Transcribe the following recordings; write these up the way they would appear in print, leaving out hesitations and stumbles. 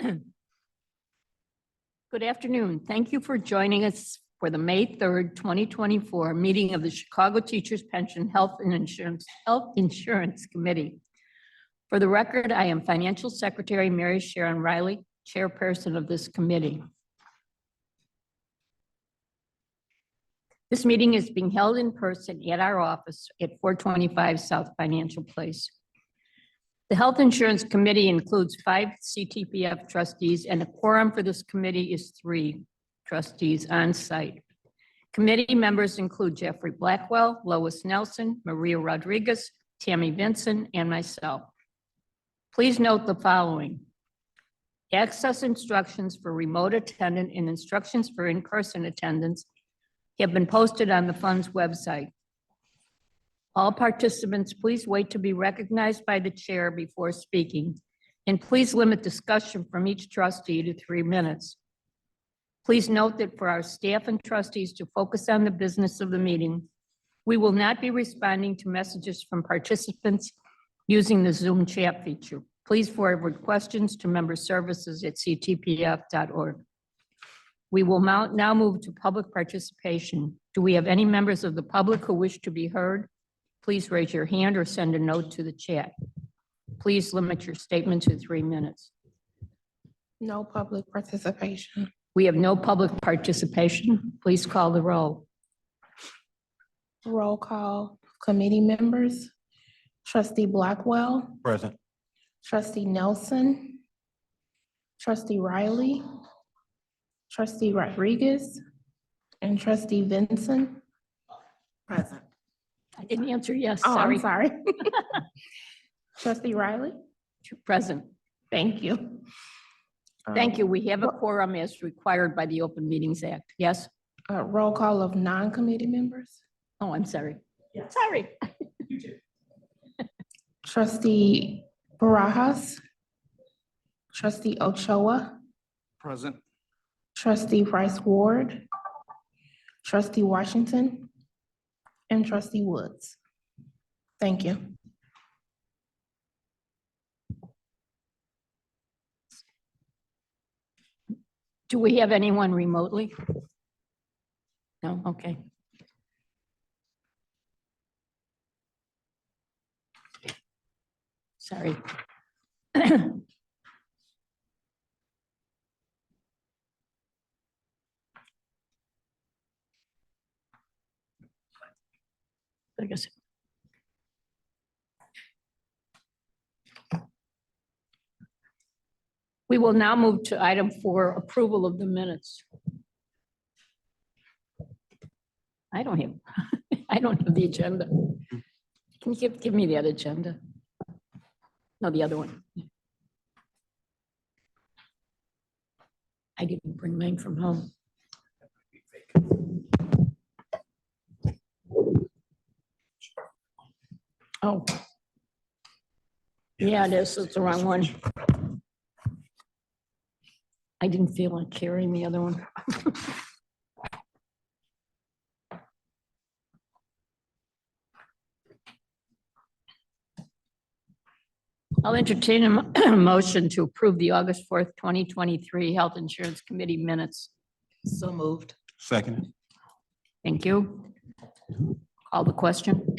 Good afternoon. Thank you for joining us for the May 3rd, 2024 meeting of the Chicago Teachers Pension Health Insurance Committee. For the record, I am Financial Secretary Mary Sharon Riley, Chairperson of this committee. This meeting is being held in person at our office at 425 South Financial Place. The Health Insurance Committee includes 5 CTPF trustees, and a quorum for this committee is 3 trustees on site. Committee members include Jeffrey Blackwell, Lois Nelson, Maria Rodriguez, Tammy Vinson, and myself. Please note the following. Access instructions for remote attendance and instructions for in-person attendance have been posted on the Fund's website. All participants, please wait to be recognized by the chair before speaking, and please limit discussion from each trustee to 3 minutes. Please note that for our staff and trustees to focus on the business of the meeting, we will not be responding to messages from participants using the Zoom chat feature. Please forward questions to member services at ctpf.org. We will now move to public participation. Do we have any members of the public who wish to be heard? Please raise your hand or send a note to the chat. Please limit your statement to 3 minutes. No public participation. We have no public participation. Please call the roll. Roll call committee members. Trustee Blackwell. Present. Trustee Nelson. Trustee Riley. Trustee Rodriguez. And Trustee Vinson. Present. I didn't answer yes, Oh, sorry. I'm sorry. Trustee Riley. Present. Thank you. Thank you. We have a quorum as required by the Open Meetings Act. Yes? Roll call of non-committee members. Oh, I'm sorry. Sorry. Trustee Barajas. Trustee Ochoa. Present. Trustee Rice Ward. Trustee Washington. And Trustee Woods. Thank you. Do we have anyone remotely? No, okay. Sorry. I guess. We will now move to item 4, approval of the minutes. I don't have the agenda. Can you give me the other agenda? No, the other one. I didn't bring mine from home. Oh. Yeah, it is. It's the wrong one. I didn't feel like carrying the other one. I'll entertain a motion to approve the August 4th, 2023 Health Insurance Committee minutes. So moved. Second. Thank you. Call the question.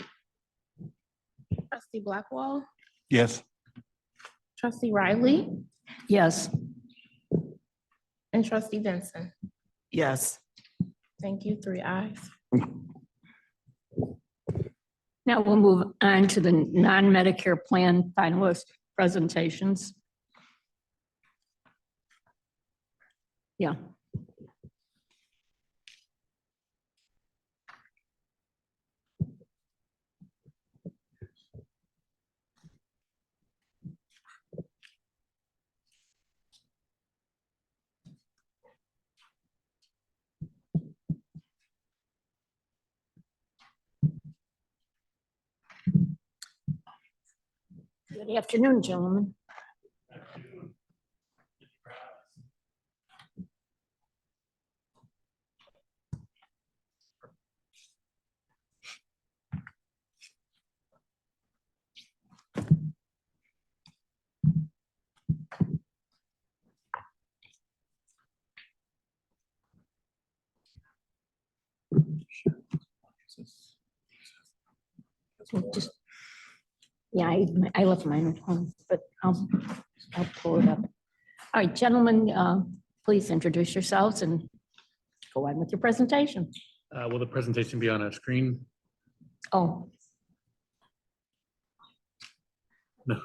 Trustee Blackwell. Yes. Trustee Riley. Yes. And Trustee Vinson. Yes. Thank you. 3 ayes. Now we'll move on to the non-Medicare plan finalist presentations. Yeah. Good afternoon, gentlemen. Just, yeah, I left mine at home, but I'll pull it up. All right, gentlemen, please introduce yourselves and go on with your presentation. Will the presentation be on a screen? Oh, No,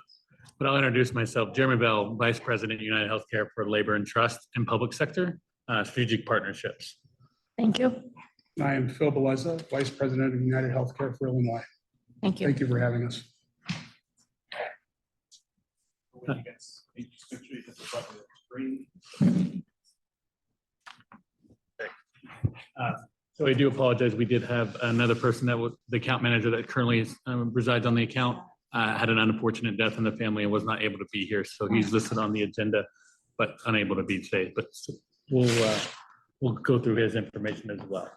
but I'll introduce myself. Jeremy Bell, Vice President, United Healthcare for Labor and Trust in Public Sector, Strategic Partnerships. thank you. I am Phil Beleza, Vice President of United Healthcare for Illinois. Thank you. Thank you for having us. So I do apologize. We did have another person that was the account manager that currently resides on the account, had an unfortunate death in the family and was not able to be here. So he's listed on the agenda, but unable to be today. But we'll go through his information as well.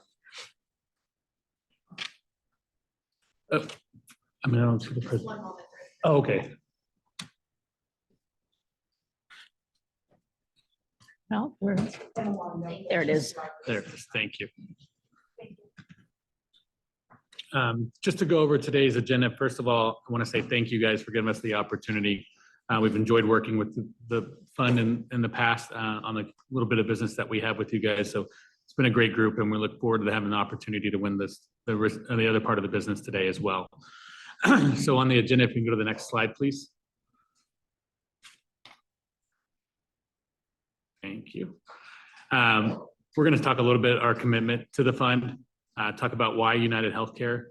I mean, I don't see the president. Oh, okay. Well, there it is. There it is. Thank you. Just to go over today's agenda, first of all, I want to say thank you guys for giving us the opportunity. We've enjoyed working with the fund in the past on the little bit of business that we have with you guys. So it's been a great group, and we look forward to having the opportunity to win the other part of the business today as well. So on the agenda, if you can go to the next slide, please. Thank you. We're going to talk a little bit our commitment to the fund, talk about why United Healthcare,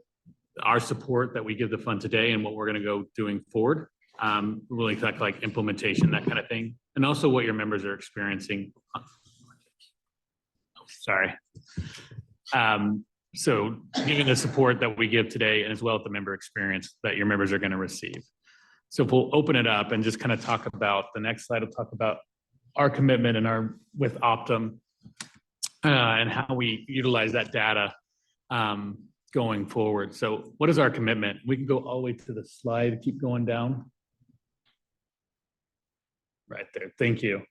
our support that we give the fund today, and what we're going to go doing forward. Really talk like implementation, that kind of thing, and also what your members are experiencing. Sorry. So giving the support that we give today, and as well as the member experience that your members are going to receive. So if we'll open it up and just kind of talk about the next slide, will talk about our commitment and with Optum and how we utilize that data going forward. So what is our commitment? We can go all the way to the slide, keep going down. Right there, thank you.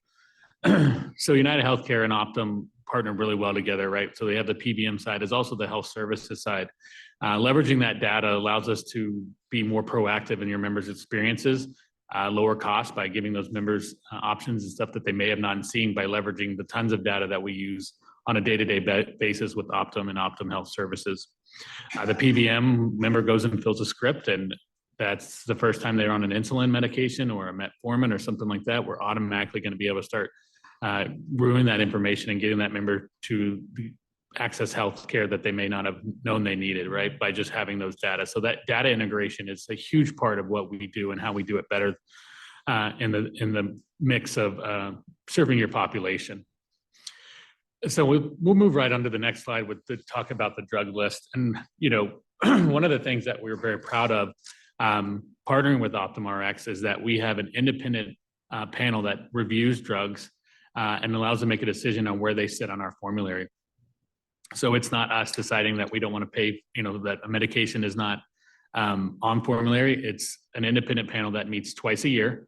So United Healthcare and Optum partner really well together, right? So they have the PBM side, as also the health services side. Leveraging that data allows us to be more proactive in your members' experiences, lower costs by giving those members options and stuff that they may have not seen by leveraging the tons of data that we use on a day-to-day basis with Optum and Optum Health Services. The PBM member goes and fills a script, and that's the first time they're on an insulin medication or a metformin or something like that. We're automatically going to be able to start brewing that information and getting that member to access health care that they may not have known they needed, right? By just having those data. So that data integration is a huge part of what we do and how we do it better in the mix of serving your population. So we'll move right on to the next slide with the talk about the drug list. And, you know, one of the things that we're very proud of partnering with Optum Rx is that we have an independent panel that reviews drugs and allows them to make a decision on where they sit on our formulary. So it's not us deciding that we don't want to pay, you know, that a medication is not on formulary. It's an independent panel that meets twice a year.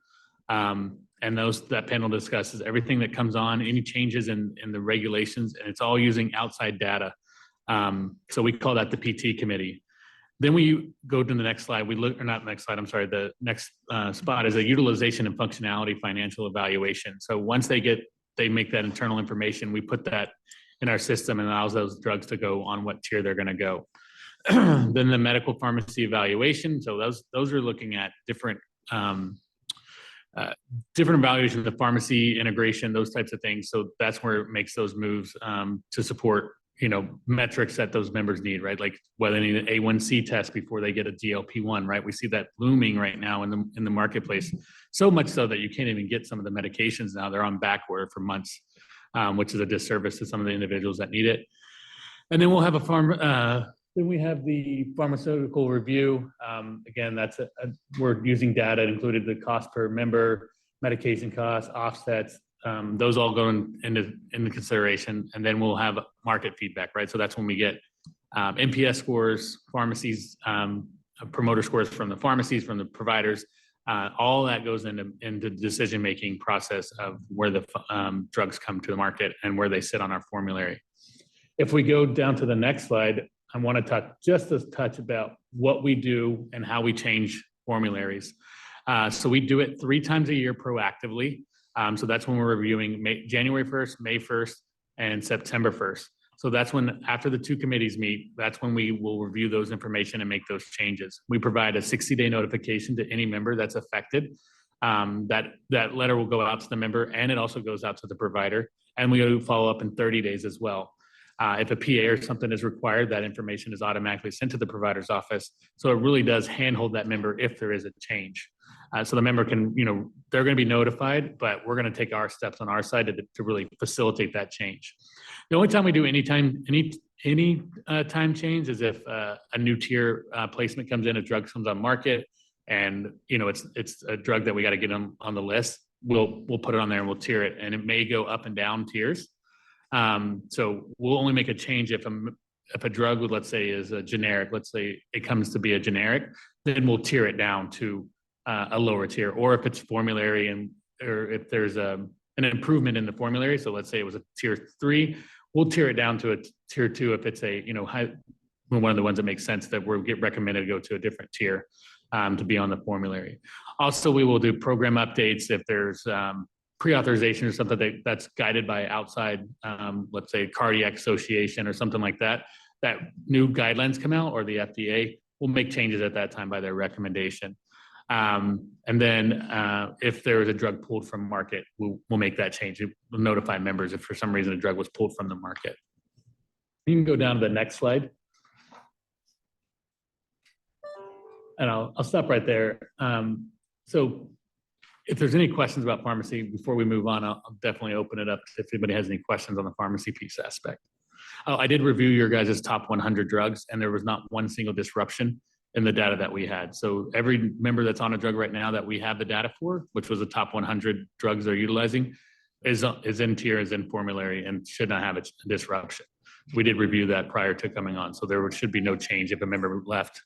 And that panel discusses everything that comes on, any changes in the regulations, and it's all using outside data. So we call that the PT committee. Then we go to the next slide. We look, or not next slide, I'm sorry, the next spot is a utilization and functionality financial evaluation. So once they make that internal information, we put that in our system and allows those drugs to go on what tier they're going to go. Then the medical pharmacy evaluation. So those are looking at different evaluations of pharmacy integration, those types of things. So that's where it makes those moves to support, you know, metrics that those members need, right? Like whether they need an A1C test before they get a GLP-1, right? We see that blooming right now in the marketplace, so much so that you can't even get some of the medications now. They're on back order for months, which is a disservice to some of the individuals that need it. And then we'll have then we have the pharmaceutical review. Again, we're using data, it included the cost per member, medication costs, offsets, those all go into consideration. And then we'll have market feedback, right? So that's when we get NPS scores, pharmacies, promoter scores from the pharmacies, from the providers. All that goes into the decision-making process of where the drugs come to the market and where they sit on our formulary. If we go down to the next slide, I want to touch just a touch about what we do and how we change formularies. So we do it 3 times a year proactively. So that's when we're reviewing January 1st, May 1st, and September 1st. So that's when, after the 2 committees meet, that's when we will review those information and make those changes. We provide a 60-day notification to any member that's affected. That letter will go out to the member, and it also goes out to the provider. And we follow up in 30 days as well. If a PA or something is required, that information is automatically sent to the provider's office. So it really does handhold that member if there is a change. So the member can, they're going to be notified, but we're going to take our steps on our side to really facilitate that change. The only time we do any time change is if a new tier placement comes in, a drug comes on market, and it's a drug that we got to get on the list. We'll put it on there and we'll tier it, and it may go up and down tiers. So we'll only make a change if a drug would, let's say, is a generic. Let's say it comes to be a generic, then we'll tier it down to a lower tier, or if it's formulary or if there's an improvement in the formulary. So let's say it was a tier 3, we'll tier it down to a tier 2 if it's a high, one of the ones that makes sense that we'll get recommended to go to a different tier to be on the formulary. Also, we will do program updates if there's pre-authorization or something that's guided by outside, let's say cardiac association or something like that. That new guidelines come out, or the FDA will make changes at that time by their recommendation. And then if there is a drug pulled from market, we'll make that change. We'll notify members if for some reason a drug was pulled from the market. You can go down to the next slide. And I'll stop right there. So if there's any questions about pharmacy before we move on, I'll definitely open it up if anybody has any questions on the pharmacy piece aspect. Oh, I did review your guys' top 100 drugs, and there was not one single disruption in the data that we had. So every member that's on a drug right now that we have the data for, which was the top 100 drugs they're utilizing, is in tier, is in formulary, and should not have a disruption. We did review that prior to coming on, so there should be no change. If a member left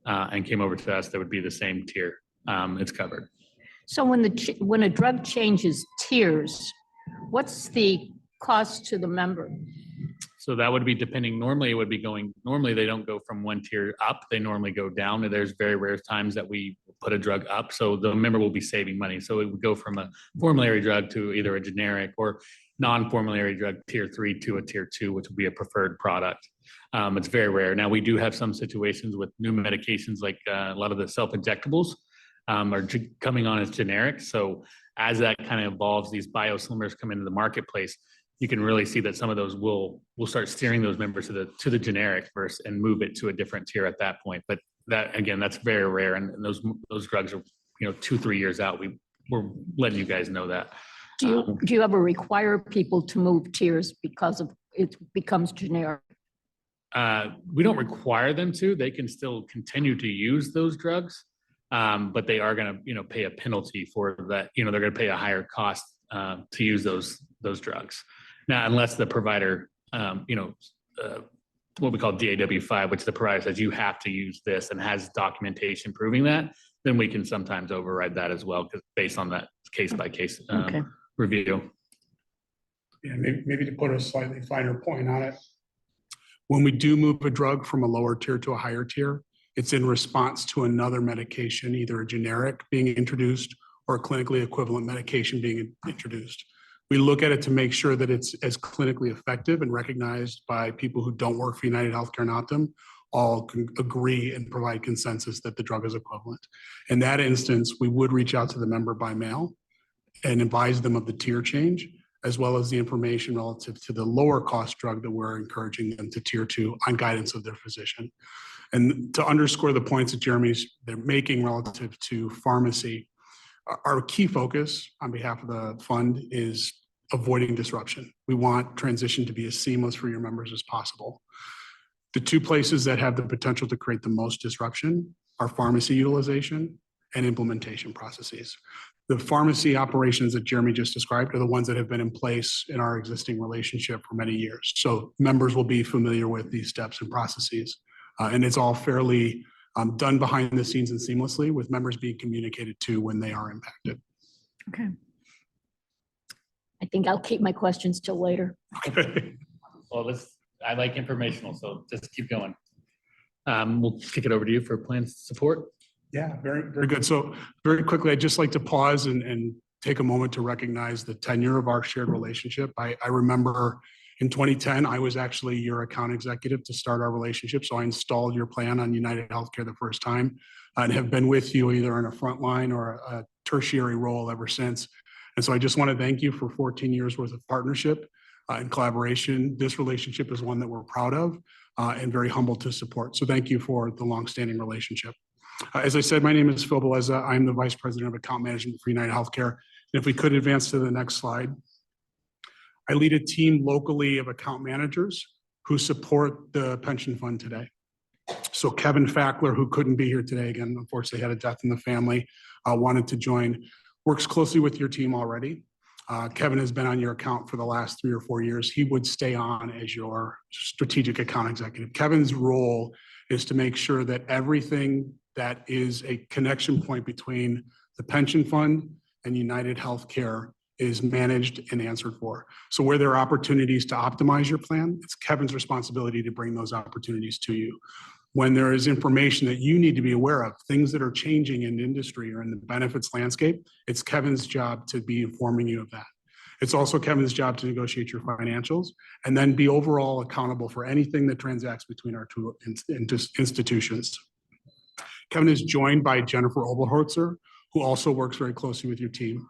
and came over to us, there would be the same tier. It's covered. So when a drug changes tiers, what's the cost to the member? So that would be depending. Normally, it would be normally they don't go from one tier up. They normally go down. And there's very rare times that we put a drug up. So the member will be saving money. So it would go from a formulary drug to either a generic or non-formulary drug tier 3 to a tier 2, which would be a preferred product. It's very rare. Now, we do have some situations with new medications, like a lot of the self-injectables are coming on as generic. So as that kind of evolves, these biosimilars come into the marketplace, you can really see that some of those will start steering those members to the generic first and move it to a different tier at that point. But that, again, that's very rare. And those drugs are, 2-3 years out. We're letting you guys know that. Do you ever require people to move tiers because of it becomes generic? We don't require them to. They can still continue to use those drugs, but they are going to, pay a penalty for that. They're going to pay a higher cost to use those drugs. Now, unless the provider, what we call DAW5, which the provider says you have to use this and has documentation proving that, then we can sometimes override that as well, because based on that case by case review. Yeah, maybe to put a slightly finer point on it. When we do move a drug from a lower tier to a higher tier, it's in response to another medication, either a generic being introduced or a clinically equivalent medication being introduced. We look at it to make sure that it's as clinically effective and recognized by people who don't work for United Healthcare and Optum, all can agree and provide consensus that the drug is equivalent. In that instance, we would reach out to the member by mail and advise them of the tier change, as well as the information relative to the lower cost drug that we're encouraging them to tier 2 on guidance of their physician. And to underscore the points that they're making relative to pharmacy, our key focus on behalf of the fund is avoiding disruption. We want transition to be as seamless for your members as possible. The 2 places that have the potential to create the most disruption are pharmacy utilization and implementation processes. The pharmacy operations that Jeremy just described are the ones that have been in place in our existing relationship for many years. So members will be familiar with these steps and processes. And it's all fairly done behind the scenes and seamlessly, with members being communicated to when they are impacted. Okay. I think I'll keep my questions till later. Okay. Well, I like informational, so just keep going. We'll kick it over to you for plan support. Yeah, very good. So very quickly, I'd just like to pause and take a moment to recognize the tenure of our shared relationship. I remember in 2010, I was actually your account executive to start our relationship. So I installed your plan on United Healthcare the first time and have been with you either in a frontline or a tertiary role ever since. And so I just want to thank you for 14 years worth of partnership and collaboration. This relationship is one that we're proud of and very humbled to support. So thank you for the longstanding relationship. As I said, my name is Phil Beleza. I'm the Vice President of Account Management for United Healthcare. And if we could advance to the next slide. I lead a team locally of account managers who support the pension fund today. So Kevin Fackler, who couldn't be here today, again, unfortunately had a death in the family, wanted to join, works closely with your team already. Kevin has been on your account for the last 3 or 4 years. He would stay on as your strategic account executive. Kevin's role is to make sure that everything that is a connection point between the pension fund and United Healthcare is managed and answered for. So where there are opportunities to optimize your plan, it's Kevin's responsibility to bring those opportunities to you. When there is information that you need to be aware of, things that are changing in industry or in the benefits landscape, it's Kevin's job to be informing you of that. It's also Kevin's job to negotiate your financials and then be overall accountable for anything that transacts between our two institutions. Kevin is joined by Jennifer Obelholzer, who also works very closely with your team.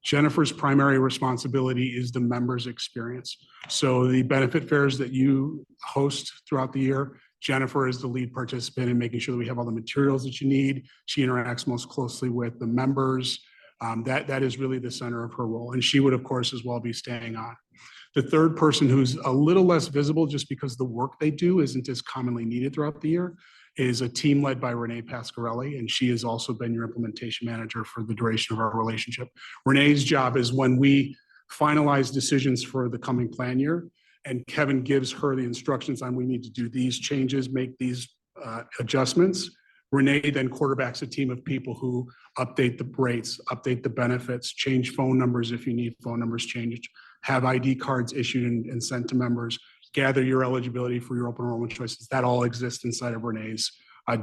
Jennifer's primary responsibility is the members' experience. So the benefit fairs that you host throughout the year, Jennifer is the lead participant in making sure that we have all the materials that you need. She interacts most closely with the members. That is really the center of her role. And she would, of course, as well be staying on. The third person who's a little less visible just because the work they do isn't as commonly needed throughout the year is a team led by Renee Pasquarelli, and she has also been your implementation manager for the duration of our relationship. Renee's job is when we finalize decisions for the coming plan year, and Kevin gives her the instructions on we need to do these changes, make these adjustments. Renee then quarterbacks a team of people who update the rates, update the benefits, change phone numbers if you need phone numbers changed, have ID cards issued and sent to members, gather your eligibility for your open enrollment choices. That all exists inside of Renee's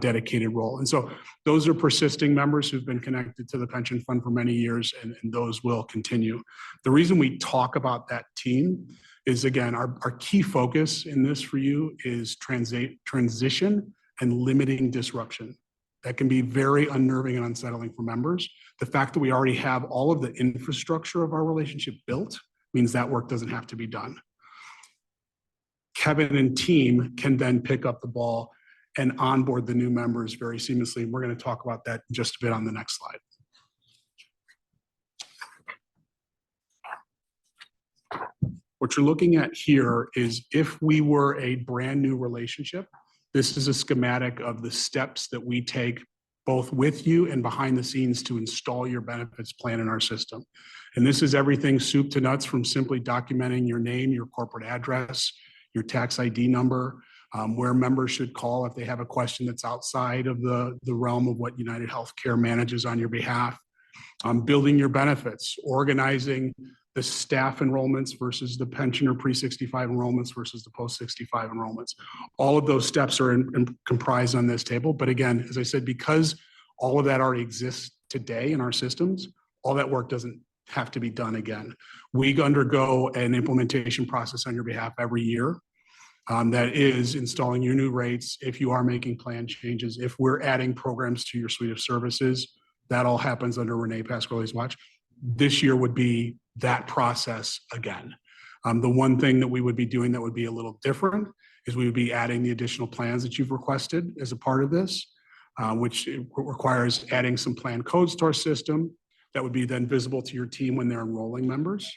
dedicated role. And so those are persisting members who've been connected to the pension fund for many years, and those will continue. The reason we talk about that team is, again, our key focus in this for you is transition and limiting disruption. That can be very unnerving and unsettling for members. The fact that we already have all of the infrastructure of our relationship built means that work doesn't have to be done. Kevin and team can then pick up the ball and onboard the new members very seamlessly. We're going to talk about that in just a bit on the next slide. What you're looking at here is if we were a brand new relationship, this is a schematic of the steps that we take both with you and behind the scenes to install your benefits plan in our system. And this is everything soup to nuts, from simply documenting your name, your corporate address, your tax ID number, where members should call if they have a question that's outside of the realm of what United Healthcare manages on your behalf, building your benefits, organizing the staff enrollments versus the pensioner pre-65 enrollments versus the post-65 enrollments. All of those steps are comprised on this table. But again, as I said, because all of that already exists today in our systems, all that work doesn't have to be done again. We undergo an implementation process on your behalf every year. That is installing your new rates. If you are making plan changes, if we're adding programs to your suite of services, that all happens under Renee Pasquarelli's watch. This year would be that process again. The one thing that we would be doing that would be a little different is we would be adding the additional plans that you've requested as a part of this, which requires adding some plan codes to our system that would be then visible to your team when they're enrolling members.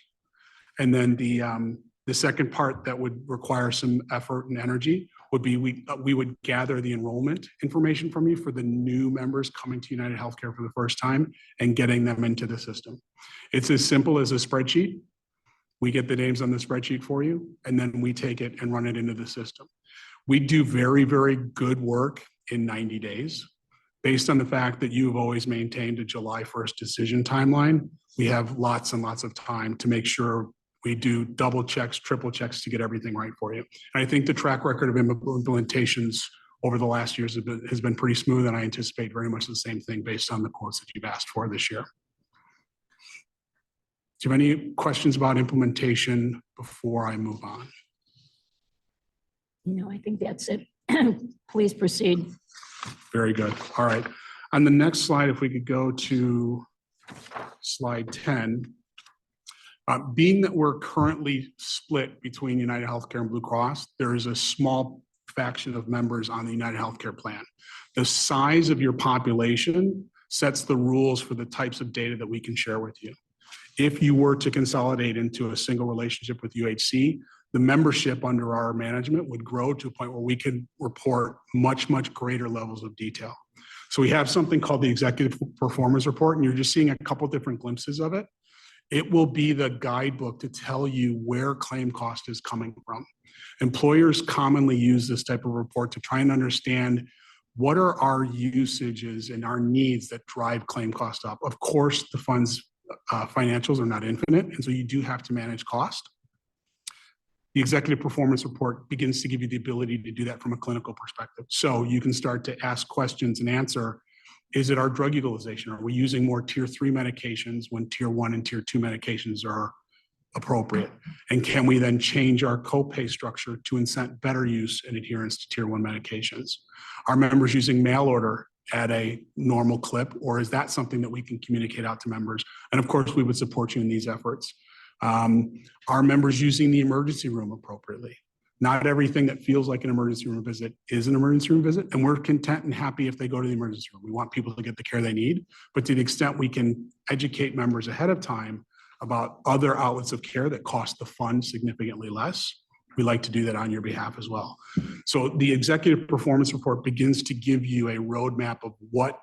And then the second part that would require some effort and energy would be we would gather the enrollment information from you for the new members coming to United Healthcare for the first time and getting them into the system. It's as simple as a spreadsheet. We get the names on the spreadsheet for you, and then we take it and run it into the system. We do very, very good work in 90 days. Based on the fact that you've always maintained a July 1st decision timeline, we have lots and lots of time to make sure we do double checks, triple checks to get everything right for you. And I think the track record of implementations over the last years has been pretty smooth, and I anticipate very much the same thing based on the quotes that you've asked for this year. Do you have any questions about implementation before I move on? No, I think that's it. Please proceed. Very good. All right. On the next slide, if we could go to slide 10. Being that we're currently split between United Healthcare and Blue Cross, there is a small faction of members on the United Healthcare plan. The size of your population sets the rules for the types of data that we can share with you. If you were to consolidate into a single relationship with UHC, the membership under our management would grow to a point where we could report much, much greater levels of detail. So we have something called the Executive Performance Report, and you're just seeing a couple different glimpses of it. It will be the guidebook to tell you where claim cost is coming from. Employers commonly use this type of report to try and understand what are our usages and our needs that drive claim cost up. Of course, the fund's financials are not infinite, and so you do have to manage cost. The Executive Performance Report begins to give you the ability to do that from a clinical perspective. So you can start to ask questions and answer, is it our drug utilization? Are we using more tier 3 medications when tier 1 and tier 2 medications are appropriate? And can we then change our copay structure to incent better use and adherence to tier 1 medications? Are members using mail order at a normal clip, or is that something that we can communicate out to members? And of course, we would support you in these efforts. Are members using the emergency room appropriately? Not everything that feels like an emergency room visit is an emergency room visit, and we're content and happy if they go to the emergency room. We want people to get the care they need, but to the extent we can educate members ahead of time about other outlets of care that cost the fund significantly less, we like to do that on your behalf as well. So the Executive Performance Report begins to give you a roadmap of what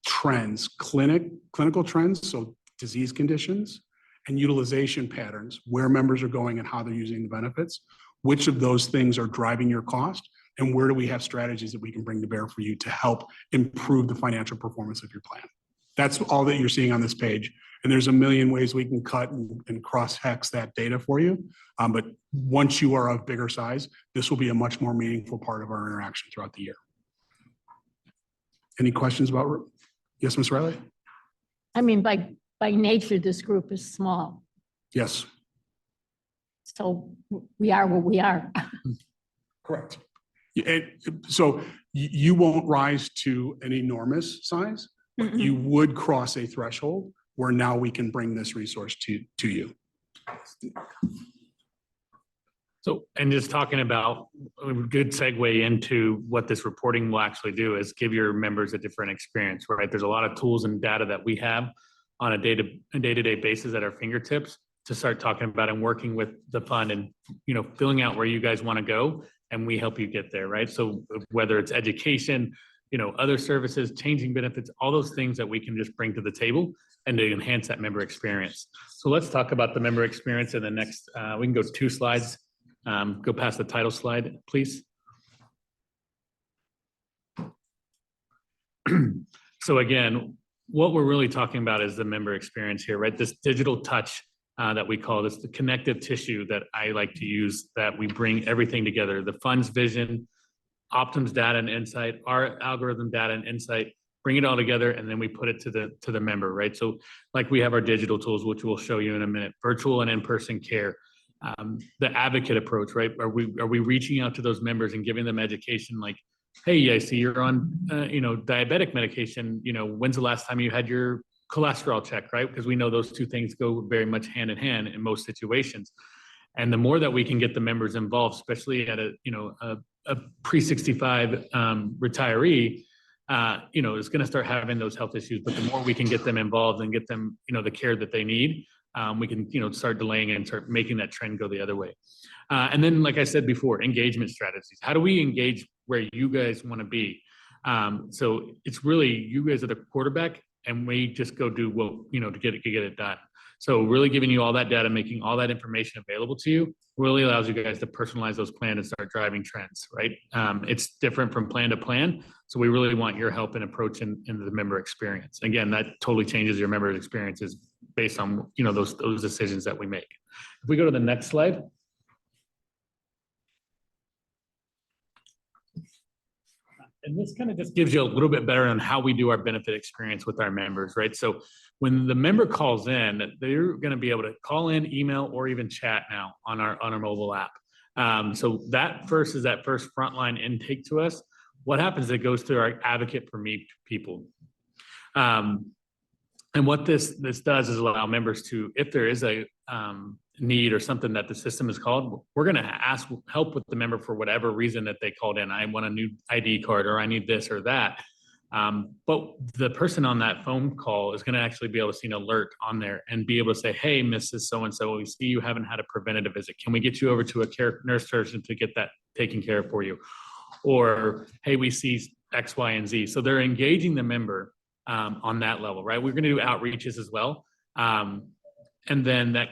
trends, clinical trends, so disease conditions, and utilization patterns, where members are going and how they're using the benefits, which of those things are driving your cost, and where do we have strategies that we can bring to bear for you to help improve the financial performance of your plan. That's all that you're seeing on this page. And there's a million ways we can cut and cross-hex that data for you. But once you are of bigger size, this will be a much more meaningful part of our interaction throughout the year. Any questions about, yes, Ms. Riley? I mean, by nature, this group is small. Yes. So we are what we are. Correct. So you won't rise to an enormous size, but you would cross a threshold where now we can bring this resource to you. So, and just talking about a good segue into what this reporting will actually do is give your members a different experience, right? There's a lot of tools and data that we have on a day-to-day basis at our fingertips to start talking about and working with the fund and, you know, filling out where you guys want to go, and we help you get there, right? So whether it's education, you know, other services, changing benefits, all those things that we can just bring to the table and to enhance that member experience. So let's talk about the member experience in the next, we can go 2 slides, go past the title slide, please. So again, what we're really talking about is the member experience here, right? This digital touch that we call this, the connective tissue that I like to use, that we bring everything together, the fund's vision, Optum's data and insight, our algorithm data and insight, bring it all together, and then we put it to the member, right? So like we have our digital tools, which we'll show you in a minute, virtual and in-person care, the advocate approach, right? Are we reaching out to those members and giving them education like, hey, I see you're on, you know, diabetic medication, you know, when's the last time you had your cholesterol check, right? Because we know those two things go very much hand in hand in most situations. And the more that we can get the members involved, especially at a, you know, a pre-65 retiree, you know, is going to start having those health issues. But the more we can get them involved and get them, you know, the care that they need, we can, you know, start delaying and start making that trend go the other way. And then, like I said before, engagement strategies. How do we engage where you guys want to be? So it's really you guys are the quarterback, and we just go do what, you know, to get it done. So really giving you all that data, making all that information available to you really allows you guys to personalize those plans and start driving trends, right? It's different from plan to plan. So we really want your help in approaching into the member experience. Again, that totally changes your member experiences based on, you know, those decisions that we make. If we go to the next slide. And this kind of just gives you a little bit better on how we do our benefit experience with our members, right? So when the member calls in, they're going to be able to call in, email, or even chat now on our mobile app. So that first is that first frontline intake to us. What happens is it goes through our advocate for me people. And what this does is allow members to, if there is a need or something that the system is called, we're going to ask help with the member for whatever reason that they called in. I want a new ID card, or I need this or that. But the person on that phone call is going to actually be able to see an alert on there and be able to say, hey, Mrs. So-and-so, we see you haven't had a preventative visit. Can we get you over to a nurse person to get that taken care of for you? Or, hey, we see X, Y, and Z. So they're engaging the member on that level, right? We're going to do outreaches as well. And then that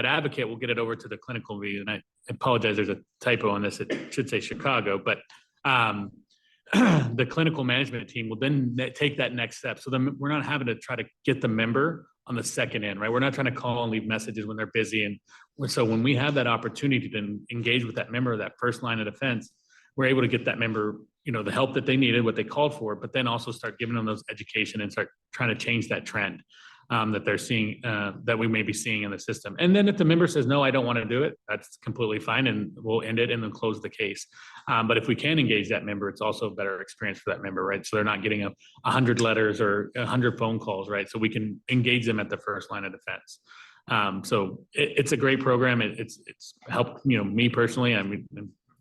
advocate will get it over to the clinical lead. And I apologize, there's a typo on this. It should say Chicago, but the clinical management team will then take that next step. So then we're not having to try to get the member on the second end, right? We're not trying to call and leave messages when they're busy. And so when we have that opportunity to engage with that member, that first line of defense, we're able to get that member, the help that they needed, what they called for, but then also start giving them those education and start trying to change that trend that they're seeing, that we may be seeing in the system. And then if the member says, no, I don't want to do it, that's completely fine. And we'll end it and then close the case. But if we can engage that member, it's also a better experience for that member, right? So they're not getting 100 letters or 100 phone calls, right? So we can engage them at the first line of defense. So it's a great program. It's helped, me personally. I mean,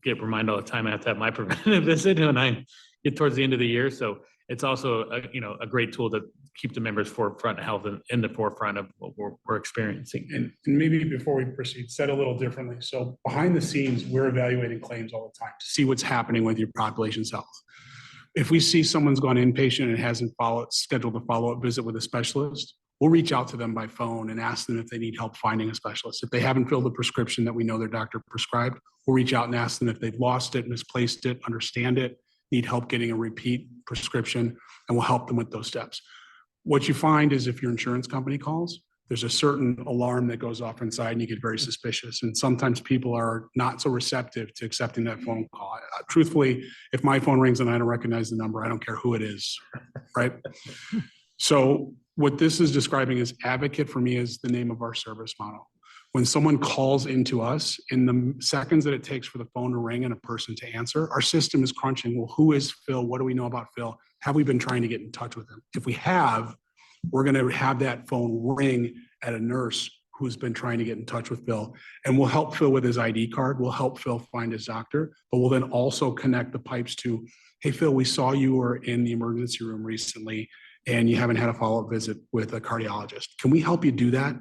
get reminded all the time I have to have my preventative visit when I get towards the end of the year. So it's also a great tool to keep the members forefront health in the forefront of what we're experiencing. And maybe before we proceed, said a little differently. So behind the scenes, we're evaluating claims all the time to see what's happening with your population's health. If we see someone's gone inpatient and hasn't scheduled a follow-up visit with a specialist, we'll reach out to them by phone and ask them if they need help finding a specialist. If they haven't filled the prescription that we know their doctor prescribed, we'll reach out and ask them if they've lost it, misplaced it, understand it, need help getting a repeat prescription, and we'll help them with those steps. What you find is if your insurance company calls, there's a certain alarm that goes off inside and you get very suspicious. And sometimes people are not so receptive to accepting that phone call. Truthfully, if my phone rings and I don't recognize the number, I don't care who it is, right? So what this is describing is advocate for me is the name of our service model. When someone calls into us, in the seconds that it takes for the phone to ring and a person to answer, our system is crunching. Well, who is Phil? What do we know about Phil? Have we been trying to get in touch with him? If we have, we're going to have that phone ring at a nurse who's been trying to get in touch with Phil. And we'll help Phil with his ID card. We'll help Phil find his doctor, but we'll then also connect the pipes to, hey, Phil, we saw you were in the emergency room recently and you haven't had a follow-up visit with a cardiologist. Can we help you do that?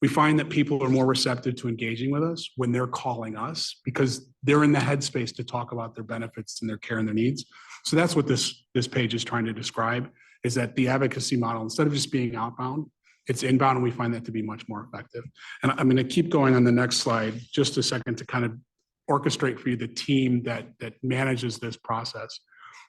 We find that people are more receptive to engaging with us when they're calling us because they're in the headspace to talk about their benefits and their care and their needs. So that's what this page is trying to describe, is that the advocacy model, instead of just being outbound, it's inbound, and we find that to be much more effective. And I'm going to keep going on the next slide just a second to kind of orchestrate for you the team that manages this process.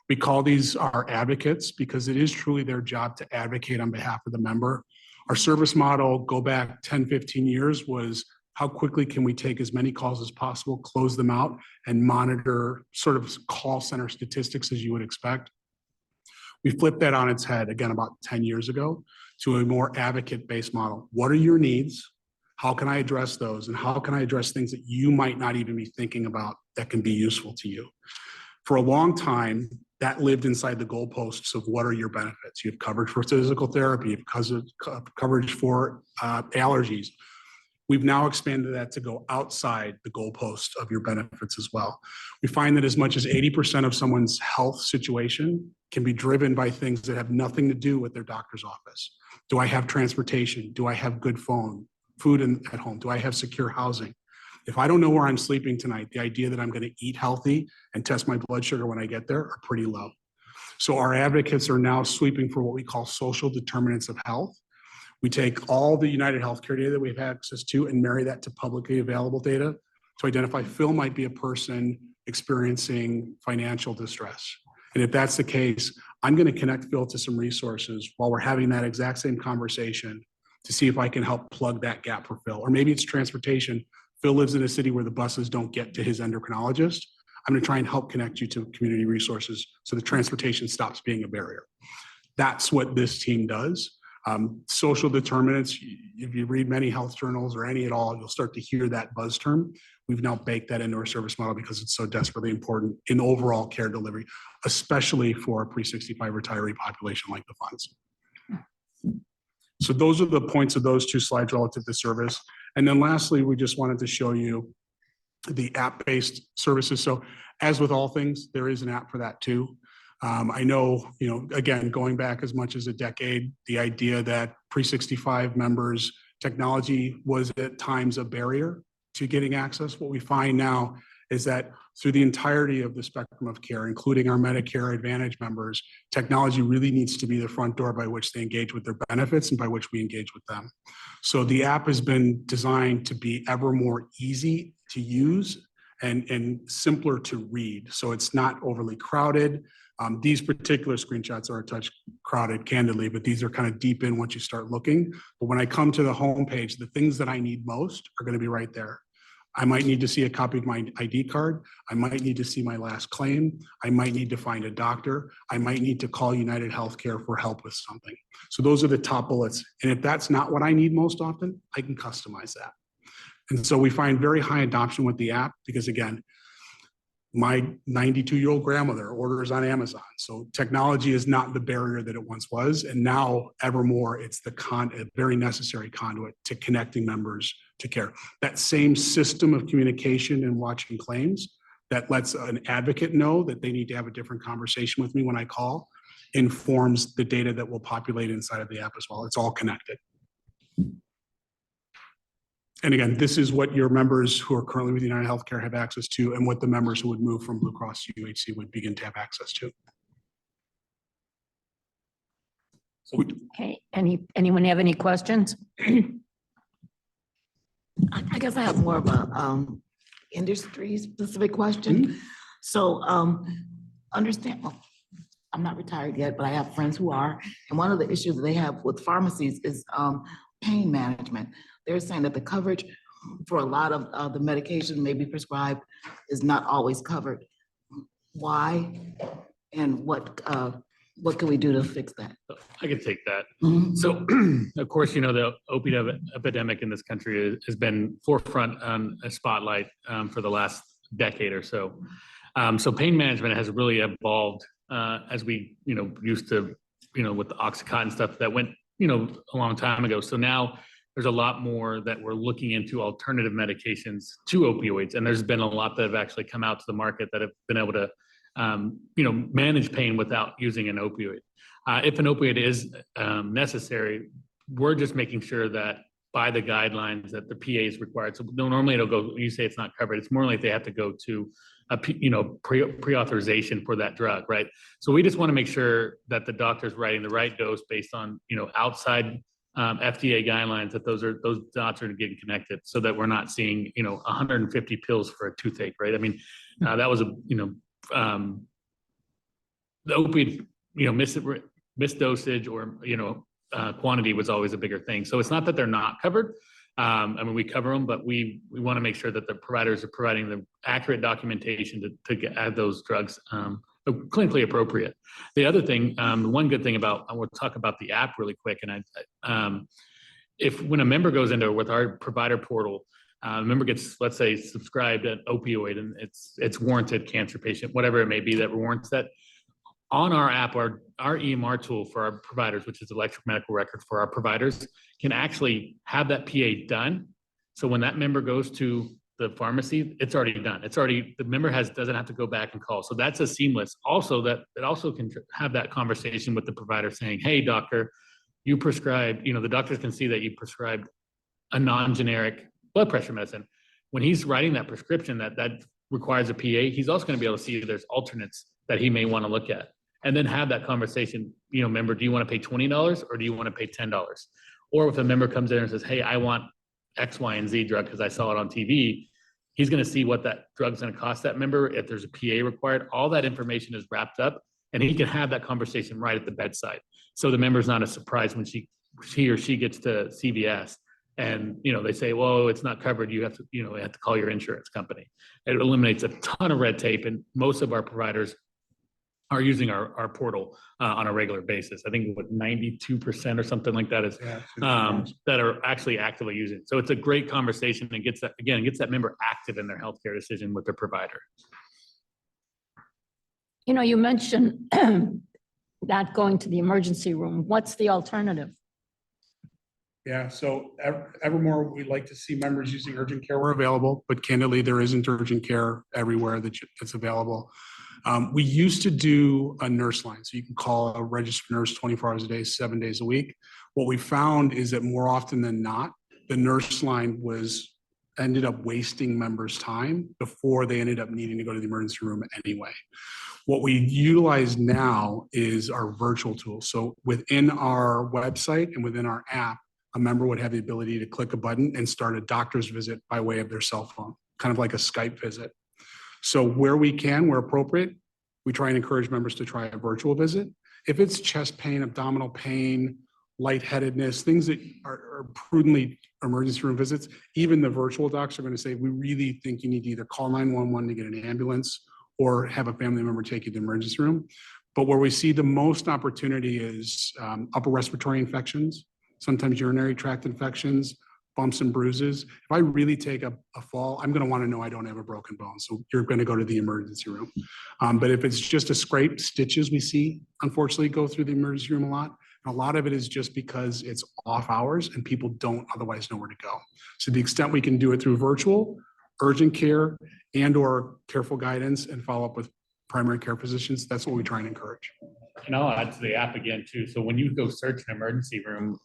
We call these our advocates because it is truly their job to advocate on behalf of the member. Our service model, go back 10, 15 years, was how quickly can we take as many calls as possible, close them out, and monitor sort of call center statistics as you would expect. We flipped that on its head, again, about 10 years ago, to a more advocate-based model. What are your needs? How can I address those? And how can I address things that you might not even be thinking about that can be useful to you? For a long time, that lived inside the goalposts of what are your benefits. You have coverage for physical therapy, you have coverage for allergies. We've now expanded that to go outside the goalpost of your benefits as well. We find that as much as 80% of someone's health situation can be driven by things that have nothing to do with their doctor's office. Do I have transportation? Do I have good food at home? Do I have secure housing? If I don't know where I'm sleeping tonight, the idea that I'm going to eat healthy and test my blood sugar when I get there are pretty low. So our advocates are now sweeping for what we call social determinants of health. We take all the United Healthcare data that we have access to and marry that to publicly available data to identify Phil might be a person experiencing financial distress. And if that's the case, I'm going to connect Phil to some resources while we're having that exact same conversation to see if I can help plug that gap for Phil. Or maybe it's transportation. Phil lives in a city where the buses don't get to his endocrinologist. I'm going to try and help connect you to community resources so the transportation stops being a barrier. That's what this team does. Social determinants, if you read many health journals or any at all, you'll start to hear that buzz term. We've now baked that into our service model because it's so desperately important in overall care delivery, especially for a pre-65 retiree population like the funds. So those are the points of those two slides relative to service. And then lastly, we just wanted to show you the app-based services. So as with all things, there is an app for that too. I know, again, going back as much as a decade, the idea that pre-65 members, technology was at times a barrier to getting access. What we find now is that through the entirety of the spectrum of care, including our Medicare Advantage members, technology really needs to be the front door by which they engage with their benefits and by which we engage with them. So the app has been designed to be ever more easy to use and simpler to read. So it's not overly crowded. These particular screenshots are a touch crowded, candidly, but these are kind of deep in once you start looking. But when I come to the homepage, the things that I need most are going to be right there. I might need to see a copy of my ID card. I might need to see my last claim. I might need to find a doctor. I might need to call United Healthcare for help with something. So those are the top bullets. And if that's not what I need most often, I can customize that. And so we find very high adoption with the app because, again, my 92-year-old grandmother orders on Amazon. So technology is not the barrier that it once was. And now evermore, it's a very necessary conduit to connecting members to care. That same system of communication and watching claims that lets an advocate know that they need to have a different conversation with me when I call informs the data that will populate inside of the app as well. It's all connected. And again, this is what your members who are currently with United Healthcare have access to and what the members who would move from Blue Cross to UHC would begin to have access to. Okay, anyone have any questions? I guess I have more of a industry specific question. So understand, well, I'm not retired yet, but I have friends who are. And one of the issues that they have with pharmacies is pain management. They're saying that the coverage for a lot of the medication may be prescribed is not always covered. Why? And what can we do to fix that? I can take that. Mhm. So, of course, the opiate epidemic in this country has been forefront on a spotlight for the last decade or so. So pain management has really evolved as we, used to, with the Oxycontin stuff that went, a long time ago. So now there's a lot more that we're looking into alternative medications to opioids. And there's been a lot that have actually come out to the market that have been able to, manage pain without using an opioid. If an opioid is necessary, we're just making sure that by the guidelines that the PA is required. So normally it'll go, you say it's not covered. It's more like they have to go to a pre-authorization for that drug, right? So we just want to make sure that the doctor's writing the right dose based on, outside FDA guidelines, that those dots are getting connected so that we're not seeing, 150 pills for a toothache, right? I mean, that was the opiate, missed dosage or, quantity was always a bigger thing. So it's not that they're not covered. We cover them, but we want to make sure that the providers are providing the accurate documentation to add those drugs clinically appropriate. The other thing, one good thing I will talk about the app really quick. And when a member goes into with our provider portal, a member gets, let's say, subscribed an opioid and it's warranted cancer patient, whatever it may be that warrants that. On our app, our EMR tool for our providers, which is electronic medical record for our providers, can actually have that PA done. So when that member goes to the pharmacy, it's already done. The member doesn't have to go back and call. So that's a seamless. Also, that it also can have that conversation with the provider saying, hey, doctor, you prescribed, the doctors can see that you prescribed a non-generic blood pressure medicine. When he's writing that prescription that requires a PA, he's also going to be able to see if there's alternates that he may want to look at. And then have that conversation, member, do you want to pay $20 or do you want to pay $10? Or if a member comes in and says, hey, I want X, Y, and Z drug because I saw it on TV, he's going to see what that drug's going to cost that member. If there's a PA required, all that information is wrapped up and he can have that conversation right at the bedside. So the member's not a surprise when he or she gets to CVS and, they say, well, it's not covered. You have to, you have to call your insurance company. It eliminates a ton of red tape, and most of our providers are using our portal on a regular basis. I think what 92% or something like that is that are actually actively using it. So it's a great conversation and gets that member active in their healthcare decision with their provider. You mentioned not going to the emergency room. What's the alternative? Yeah, so evermore, we like to see members using urgent care where available, but candidly, there isn't urgent care everywhere that's available. We used to do a nurse line, so you can call a registered nurse 24 hours a day, 7 days a week. What we found is that more often than not, the nurse line ended up wasting members' time before they ended up needing to go to the emergency room anyway. What we utilize now is our virtual tool. So within our website and within our app, a member would have the ability to click a button and start a doctor's visit by way of their cell phone, kind of like a Skype visit. So where we can, where appropriate, we try and encourage members to try a virtual visit. If it's chest pain, abdominal pain, lightheadedness, things that are prudently emergency room visits, even the virtual docs are going to say, we really think you need to either call 911 to get an ambulance or have a family member take you to the emergency room. But where we see the most opportunity is upper respiratory infections, sometimes urinary tract infections, bumps and bruises. If I really take a fall, I'm going to want to know I don't have a broken bone. So you're going to go to the emergency room. But if it's just a scrape, stitches we see, unfortunately, go through the emergency room a lot. And a lot of it is just because it's off hours and people don't otherwise know where to go. So the extent we can do it through virtual, urgent care, and or careful guidance and follow up with primary care physicians, that's what we try and encourage. And I'll add to the app again too. So when you go search an emergency room,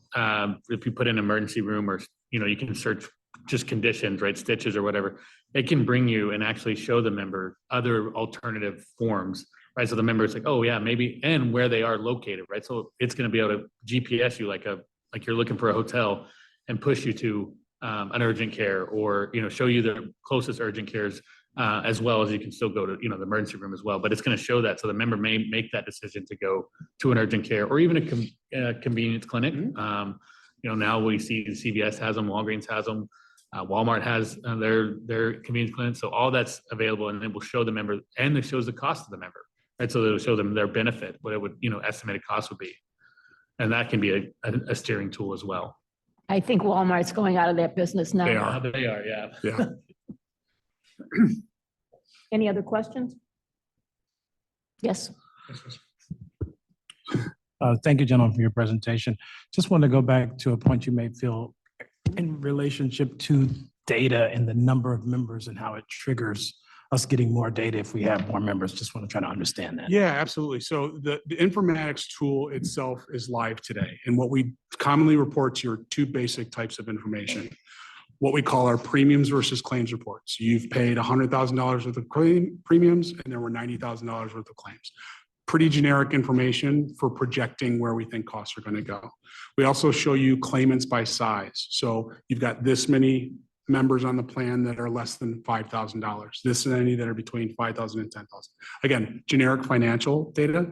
if you put in emergency room or, you can search just conditions, right? Stitches or whatever, it can bring you and actually show the member other alternative forms, right? So the member is like, oh yeah, maybe, and where they are located, right? So it's going to be able to GPS you like you're looking for a hotel and push you to an urgent care or, show you the closest urgent cares as well as you can still go to, the emergency room as well. But it's going to show that. So the member may make that decision to go to an urgent care or even a convenience clinic. Now we see the CVS has them, Walgreens has them, Walmart has their convenience clinic. So all that's available, and it will show the member, and it shows the cost of the member, right? So it'll show them their benefit, what it would, estimated cost would be. And that can be a steering tool as well. I think Walmart's going out of that business now. They are, yeah. Yeah. Any other questions? Yes. Thank you, gentlemen, for your presentation. Just want to go back to a point you made, Phil, in relationship to data and the number of members and how it triggers us getting more data if we have more members. Just want to try to understand that. Yeah, absolutely. So the informatics tool itself is live today. And what we commonly report to are two basic types of information. What we call our premiums versus claims reports. You've paid $100,000 worth of premiums and there were $90,000 worth of claims. Pretty generic information for projecting where we think costs are going to go. We also show you claimants by size. So you've got this many members on the plan that are less than $5,000, this many that are between $5,000 and $10,000. Again, generic financial data.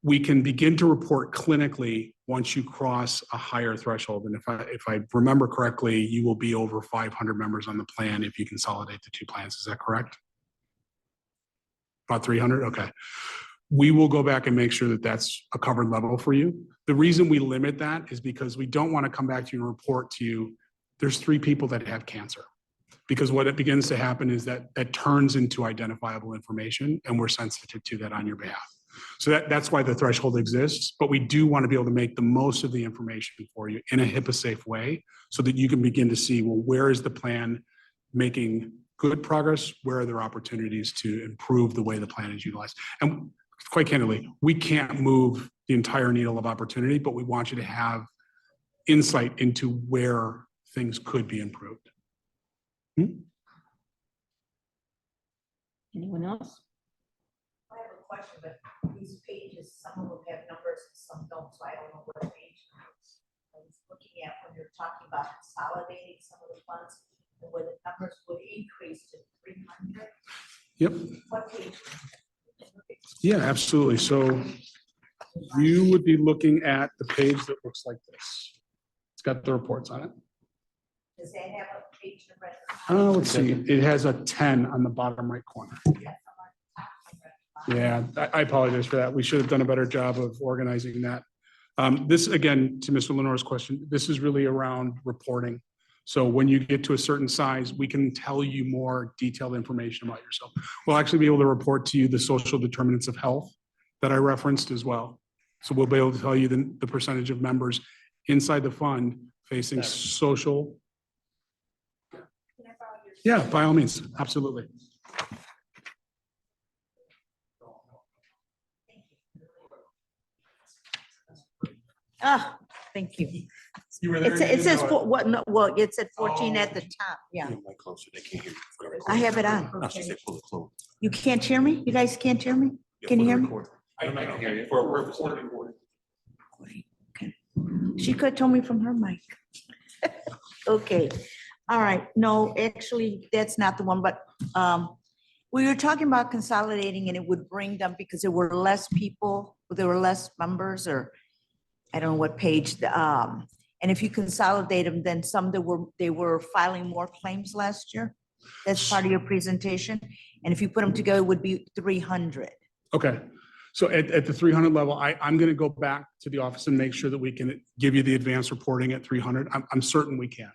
We can begin to report clinically once you cross a higher threshold. And if I remember correctly, you will be over 500 members on the plan if you consolidate the two plans. Is that correct? About 300? Okay. We will go back and make sure that that's a covered level for you. The reason we limit that is because we don't want to come back to you and report to you, there's 3 people that have cancer. Because what it begins to happen is that turns into identifiable information and we're sensitive to that on your behalf. So that's why the threshold exists, but we do want to be able to make the most of the information for you in a HIPAA safe way so that you can begin to see, well, where is the plan making good progress? Where are there opportunities to improve the way the plan is utilized? And quite candidly, we can't move the entire needle of opportunity, but we want you to have insight into where things could be improved. Anyone else? I have a question, but these pages, some of them have numbers and some don't, so I don't know what page. I was looking at when you're talking about consolidating some of the funds, and where the numbers would increase to 300. Yep. What page? Yeah, absolutely. So you would be looking at the page that looks like this. It's got the reports on it. Does that have a page number? Let's see, it has a 10 on the bottom right corner. Yeah, I apologize for that. We should have done a better job of organizing that. This, again, to Mr. Lenore's question, this is really around reporting. So when you get to a certain size, we can tell you more detailed information about yourself. We'll actually be able to report to you the social determinants of health that I referenced as well. So we'll be able to tell you the percentage of members inside the fund facing social. Yeah, by all means, absolutely. Ah, thank you. You were there, It you it says, didn't know it. what, no, well, it said 14 Oh. at the top, yeah. Closer, they can't hear you. I have it on. No, she said pull it close. You can't hear me? You guys can't hear me? Can you hear me? I can hear you. For a purpose. Okay. She could have told me from her mic. Okay, all right. No, actually, that's not the one, but we were talking about consolidating and it would bring them because there were less people, there were less members or I don't know what page, and if you consolidate them, then some that they were filing more claims last year. That's part of your presentation. And if you put them together, it would be 300. Okay, so at the 300 level, I'm going to go back to the office and make sure that we can give you the advanced reporting at 300. I'm certain we can.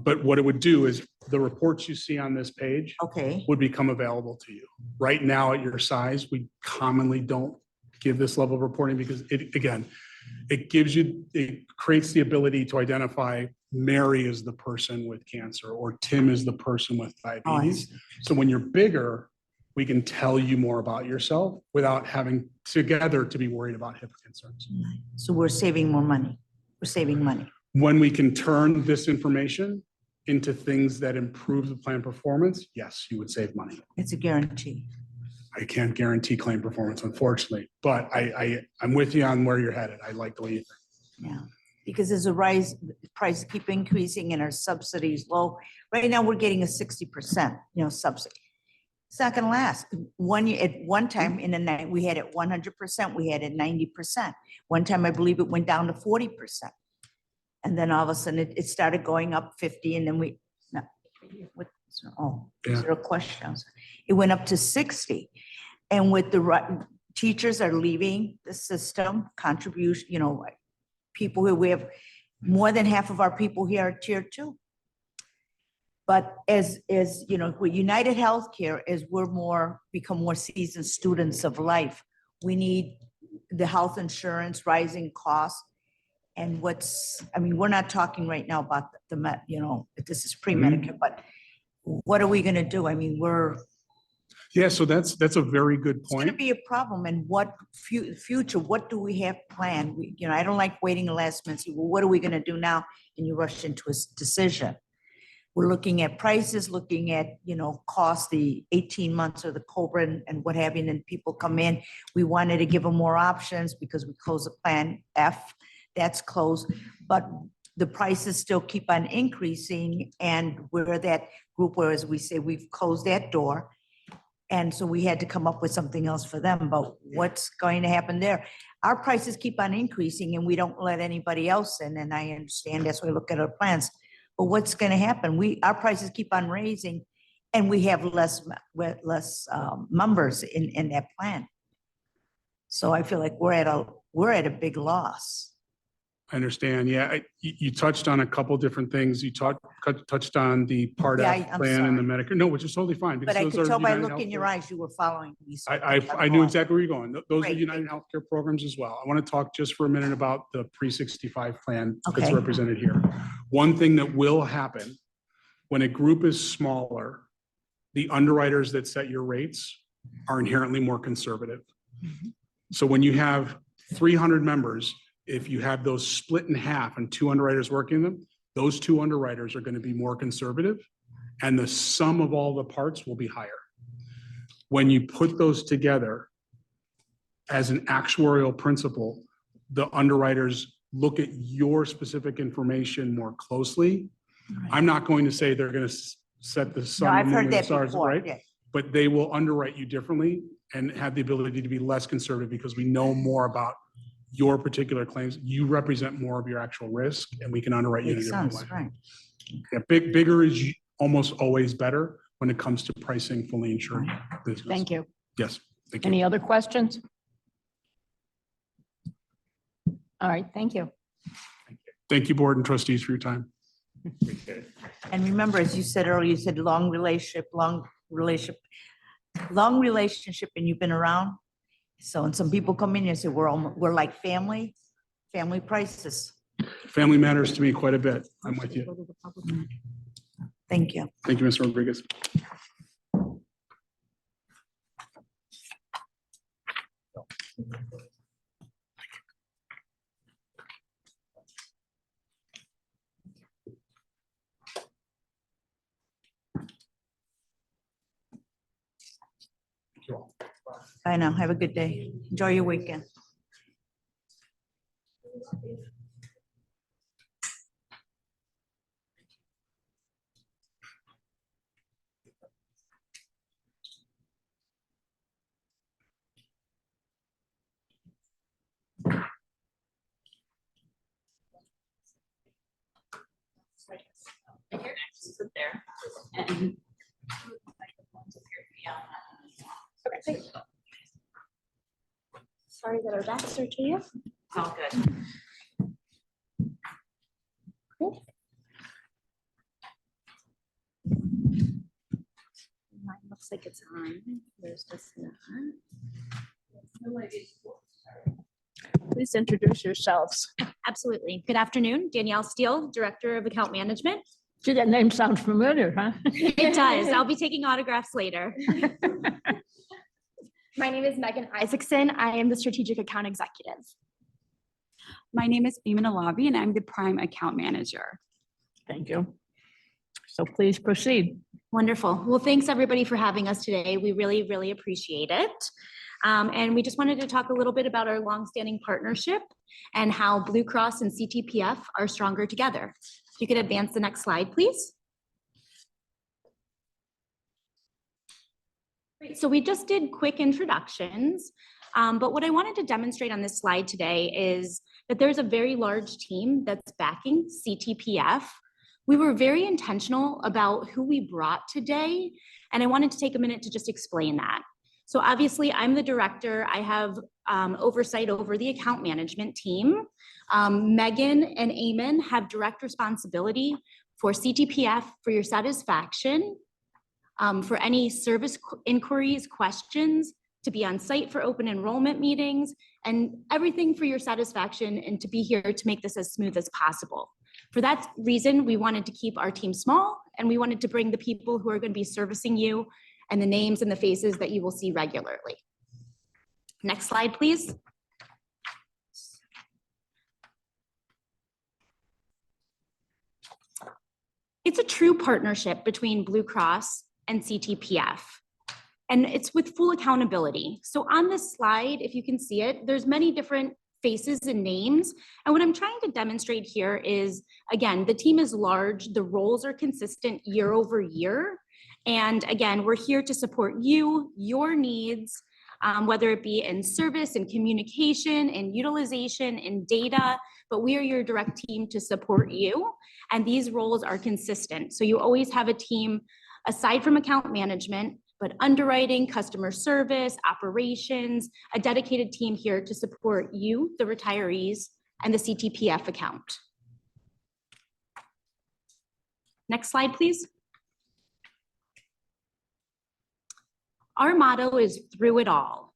But what it would do is the reports you see on this page Okay, would become available to you. Right now at your size, we commonly don't give this level of reporting because it creates the ability to identify Mary is the person with cancer or Tim is the person with diabetes. So when you're bigger, we can tell you more about yourself without having together to be worried about HIPAA concerns. so we're saving more money. We're saving money. When we can turn this information into things that improve the plan performance, yes, you would save money. It's a guarantee. I can't guarantee claim performance, unfortunately, but I'm with you on where you're headed. I like the way you think. Yeah, because there's a rise, prices keep increasing and our subsidies low. Right now, we're getting a 60%, subsidy. It's not gonna last. At one time in the night, we had it 100%, we had it 90%. One time, I believe it went down to 40%. And then all of a sudden, it started going up 50 and then is there a question? It went up to 60. And with teachers are leaving the system, contribution, people who we have, more than half of our people here are tier 2. But as with United Healthcare, as we're become more seasoned students of life, we need the health insurance, rising costs. And we're not talking right now about this is pre-Medicare, but what are we gonna do? Yeah, so that's a very good It's gonna point. be a problem. And what future, what do we have planned? I don't like waiting the last minute. Say, well, what are we gonna do now? And you rush into a decision. We're looking at prices, looking at, cost, the 18 months or the COBRA and what have you, and people come in. We wanted to give them more options because we closed the plan F, that's closed, but the prices still keep on increasing and we're that group where, as we say, we've closed that door. And so we had to come up with something else for them, but what's going to happen there? Our prices keep on increasing and we don't let anybody else in, and I understand that's why we look at our plans. But what's going to happen? Our prices keep on raising and we have less members in that plan. So I feel like we're at a big loss. I understand. Yeah, you touched on a couple different things. You touched on the Part Yeah, F I'm plan and the sorry. Medicare. No, which is totally fine. because But I those could are tell by United looking in your Healthcare. eyes, you were following me. so I knew exactly where you're going. Those are Great, United Healthcare programs as well. I want to talk just for a minute about the pre-65 plan that's Okay. represented here. One thing that will happen when a group is smaller, the underwriters that set your rates are inherently more conservative. So when you have 300 members, if you have those split in half and 2 underwriters working them, those 2 underwriters are going to be more conservative and the sum of all the parts will be higher. When you put those together as an actuarial principle, the underwriters look at your specific information more closely. I'm not going to say they're going to set the No, sum. I've of heard the that stars, before. right? Yeah. But they will underwrite you differently and have the ability to be less conservative because we know more about your particular claims. You represent more of your actual risk and we can underwrite you in a Makes different sense, way. right? Yeah, bigger is almost always better when it comes to pricing fully insured business. Thank you. Yes, thank you. Any other questions? All right, thank you. Thank you, board and trustees, for your time. And remember, as you said earlier, you said long relationship, and you've been around. So, and some people come in and say, we're like family prices. Family matters to me quite a bit. I'm with you. Thank you. Thank you, Mr. Rodriguez. Bye now. Have a good day. Enjoy your weekend. Sorry that our backs are to you. All good. Mine looks like it's on. There's just not. Please introduce yourselves. Absolutely. Good afternoon. Danielle Steele, Director of Account Management. Gee, that name sounds familiar, huh? It does. I'll be taking autographs later. My name is Megan Isaacson. I am the Strategic Account Executive. My name is Eamon Alavi and I'm the Prime Account Manager. Thank you. So please proceed. Wonderful. Well, thanks everybody for having us today. We really, really appreciate it. And we just wanted to talk a little bit about our longstanding partnership and how Blue Cross and CTPF are stronger together. If you could advance the next slide, please. Great. So we just did quick introductions, but what I wanted to demonstrate on this slide today is that there's a very large team that's backing CTPF. We were very intentional about who we brought today, and I wanted to take a minute to just explain that. So obviously, I'm the director. I have oversight over the account management team. Megan and Eamon have direct responsibility for CTPF, for your satisfaction, for any service inquiries, questions, to be on site for open enrollment meetings, and everything for your satisfaction and to be here to make this as smooth as possible. For that reason, we wanted to keep our team small, and we wanted to bring the people who are going to be servicing you and the names and the faces that you will see regularly. Next slide, please. It's a true partnership between Blue Cross and CTPF, and it's with full accountability. So on this slide, if you can see it, there's many different faces and names. And what I'm trying to demonstrate here is, again, the team is large, the roles are consistent year over year. And again, we're here to support you, your needs, whether it be in service and communication and utilization and data, but we are your direct team to support you. And these roles are consistent. So you always have a team aside from account management, but underwriting, customer service, operations, a dedicated team here to support you, the retirees, and the CTPF account. Next slide, please. Our motto is through it all.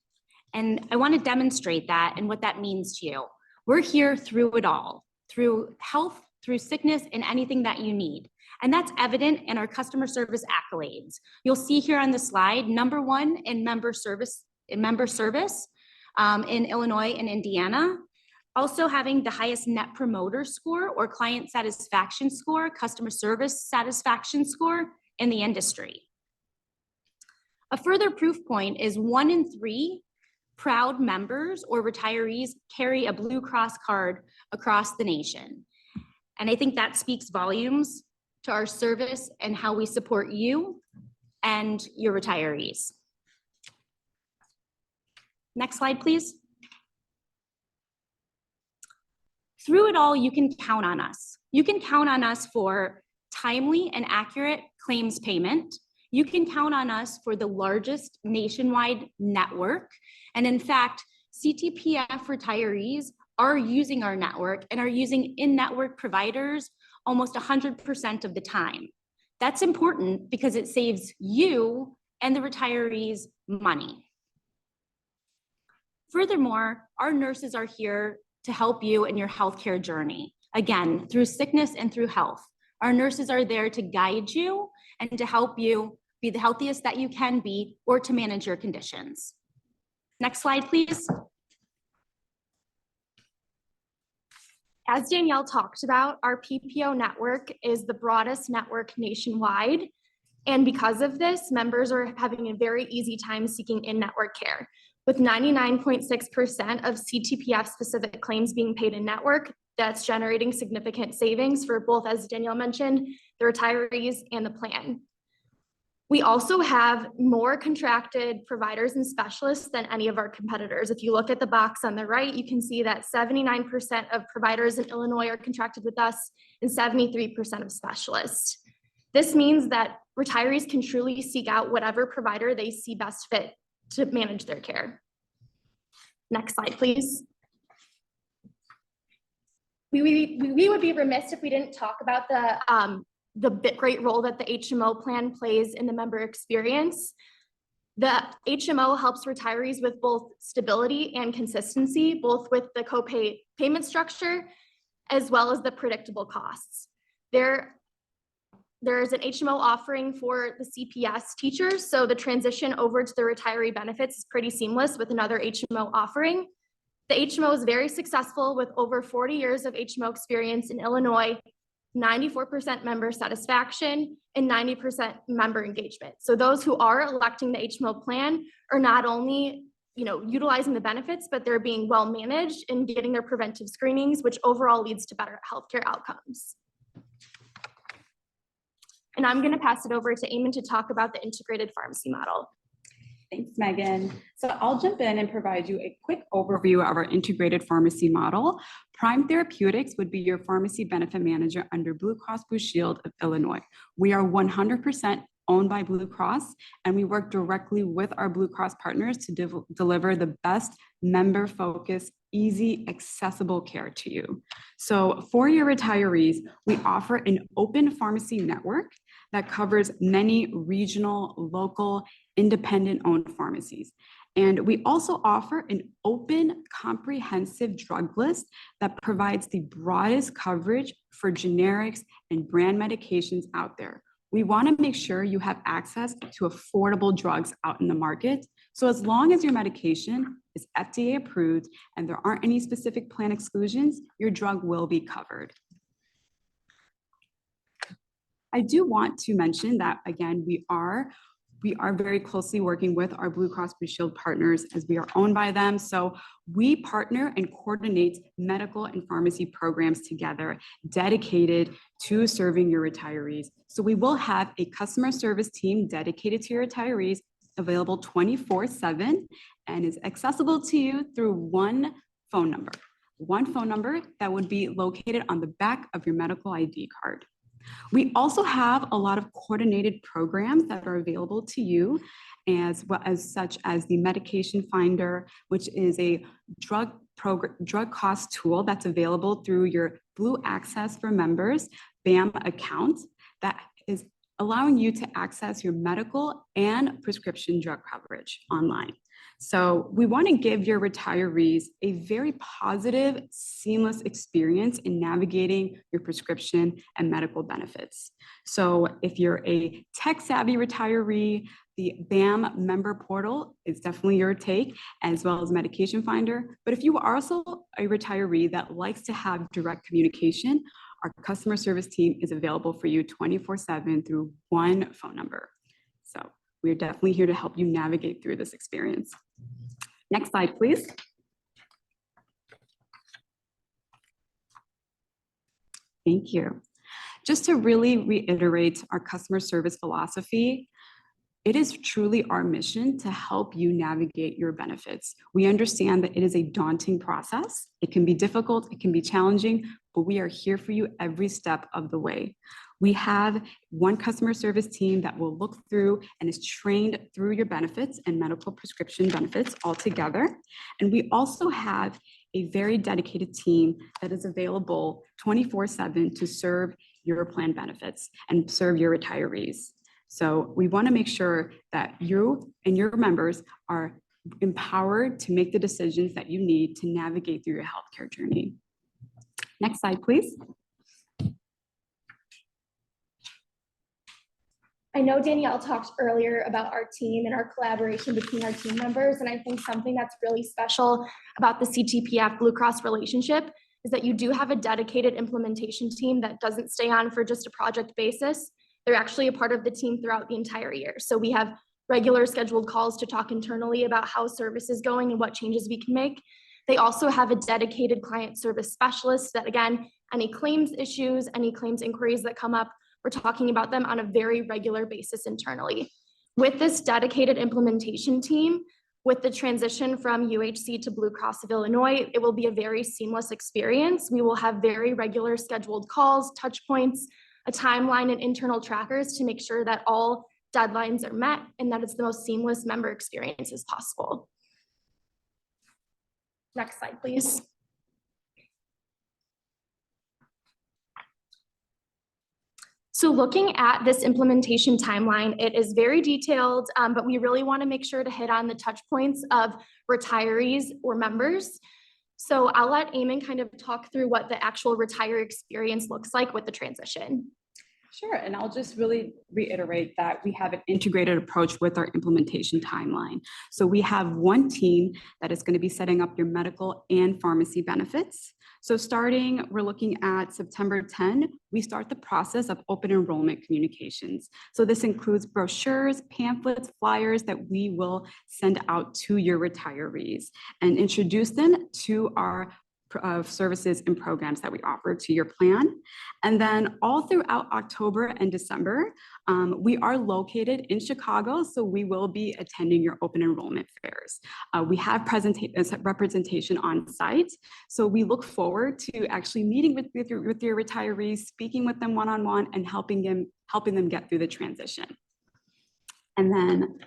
And I want to demonstrate that and what that means to you. We're here through it all, through health, through sickness, and anything that you need. And that's evident in our customer service accolades. You'll see here on the slide, #1 in member service in Illinois and Indiana. Also having the highest net promoter score or client satisfaction score, customer service satisfaction score in the industry. A further proof point is 1 in 3 proud members or retirees carry a Blue Cross card across the nation. And I think that speaks volumes to our service and how we support you and your retirees. Next slide, please. Through it all, you can count on us. You can count on us for timely and accurate claims payment. You can count on us for the largest nationwide network. And in fact, CTPF retirees are using our network and are using in-network providers almost 100% of the time. That's important because it saves you and the retirees money. Furthermore, our nurses are here to help you in your healthcare journey. Again, through sickness and through health. Our nurses are there to guide you and to help you be the healthiest that you can be or to manage your conditions. Next slide, please. As Danielle talked about, our PPO network is the broadest network nationwide. And because of this, members are having a very easy time seeking in-network care. With 99.6% of CTPF specific claims being paid in network, that's generating significant savings for both, as Danielle mentioned, the retirees and the plan. We also have more contracted providers and specialists than any of our competitors. If you look at the box on the right, you can see that 79% of providers in Illinois are contracted with us and 73% of specialists. This means that retirees can truly seek out whatever provider they see best fit to manage their care. Next slide, please. We would be remiss if we didn't talk about the great role that the HMO plan plays in the member experience. The HMO helps retirees with both stability and consistency, both with the copay payment structure, as well as the predictable costs. There is an HMO offering for the CPS teachers, so the transition over to the retiree benefits is pretty seamless with another HMO offering. The HMO is very successful with over 40 years of HMO experience in Illinois, 94% member satisfaction, and 90% member engagement. So those who are electing the HMO plan are not only utilizing the benefits, but they're being well managed and getting their preventive screenings, which overall leads to better healthcare outcomes. And I'm going to pass it over to Eamon to talk about the integrated pharmacy model. Thanks, Megan. So I'll jump in and provide you a quick overview of our integrated pharmacy model. Prime Therapeutics would be your pharmacy benefit manager under Blue Cross Blue Shield of Illinois. We are 100% owned by Blue Cross, and we work directly with our Blue Cross partners to deliver the best member-focused, easy, accessible care to you. So for your retirees, we offer an open pharmacy network that covers many regional, local, independent-owned pharmacies. And we also offer an open, comprehensive drug list that provides the broadest coverage for generics and brand medications out there. We want to make sure you have access to affordable drugs out in the market. So as long as your medication is FDA approved and there aren't any specific plan exclusions, your drug will be covered. I do want to mention that, again, we are very closely working with our Blue Cross Blue Shield partners as we are owned by them. So we partner and coordinate medical and pharmacy programs together dedicated to serving your retirees. So we will have a customer service team dedicated to your retirees, available 24/7 and is accessible to you through one phone number that would be located on the back of your medical ID card. We also have a lot of coordinated programs that are available to you, as well as such as the Medication Finder, which is a drug cost tool that's available through your Blue Access for Members BAM account that is allowing you to access your medical and prescription drug coverage online. So we want to give your retirees a very positive, seamless experience in navigating your prescription and medical benefits. So if you're a tech-savvy retiree, the BAM member portal is definitely your take, as well as Medication Finder. But if you are also a retiree that likes to have direct communication, our customer service team is available for you 24/7 through one phone number. So we're definitely here to help you navigate through this experience. Next slide, please. Thank you. Just to really reiterate our customer service philosophy, it is truly our mission to help you navigate your benefits. We understand that it is a daunting process. It can be difficult, it can be challenging, but we are here for you every step of the way. We have one customer service team that will look through and is trained through your benefits and medical prescription benefits all together. And we also have a very dedicated team that is available 24/7 to serve your plan benefits and serve your retirees. So we want to make sure that you and your members are empowered to make the decisions that you need to navigate through your healthcare journey. Next slide, please. I know Danielle talked earlier about our team and our collaboration between our team members, and I think something that's really special about the CTPF Blue Cross relationship is that you do have a dedicated implementation team that doesn't stay on for just a project basis. They're actually a part of the team throughout the entire year. So we have regular scheduled calls to talk internally about how service is going and what changes we can make. They also have a dedicated client service specialist that, again, any claims issues, any claims inquiries that come up, we're talking about them on a very regular basis internally. With this dedicated implementation team, with the transition from UHC to Blue Cross of Illinois, it will be a very seamless experience. We will have very regular scheduled calls, touch points, a timeline, and internal trackers to make sure that all deadlines are met and that it's the most seamless member experience as possible. Next slide, please. So looking at this implementation timeline, it is very detailed, but we really want to make sure to hit on the touch points of retirees or members. So I'll let Eamon kind of talk through what the actual retiree experience looks like with the transition. Sure, and I'll just really reiterate that we have an integrated approach with our implementation timeline. So we have one team that is going to be setting up your medical and pharmacy benefits. So starting, we're looking at September 10, we start the process of open enrollment communications. So this includes brochures, pamphlets, flyers that we will send out to your retirees and introduce them to our services and programs that we offer to your plan. And then all throughout October and December, we are located in Chicago, so we will be attending your open enrollment fairs. We have representation on site, so we look forward to actually meeting with your retirees, speaking with them one-on-one, and helping them get through the transition. And then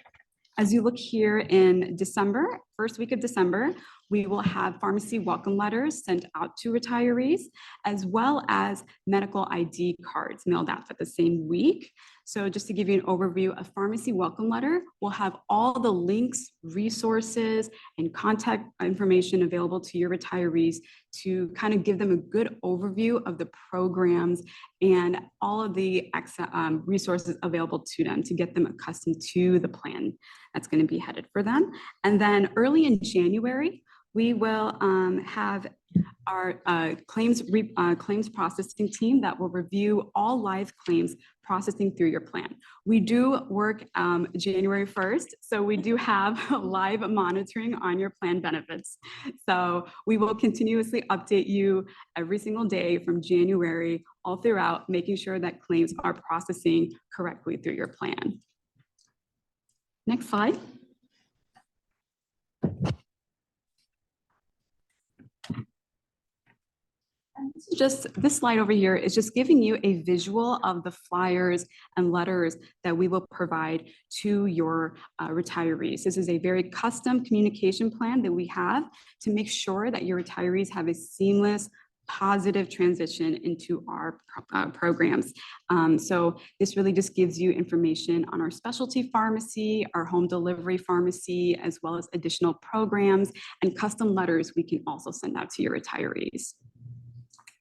as you look here in December, first week of December, we will have pharmacy welcome letters sent out to retirees, as well as medical ID cards mailed out for the same week. So just to give you an overview, a pharmacy welcome letter will have all the links, resources, and contact information available to your retirees to kind of give them a good overview of the programs and all of the resources available to them to get them accustomed to the plan that's going to be headed for them. And then early in January, we will have our claims processing team that will review all live claims processing through your plan. We do work January 1st, so we do have live monitoring on your plan benefits. So we will continuously update you every single day from January all throughout, making sure that claims are processing correctly through your plan. Next slide. And this slide over here is just giving you a visual of the flyers and letters that we will provide to your retirees. This is a very custom communication plan that we have to make sure that your retirees have a seamless, positive transition into our programs. So this really just gives you information on our specialty pharmacy, our home delivery pharmacy, as well as additional programs and custom letters we can also send out to your retirees.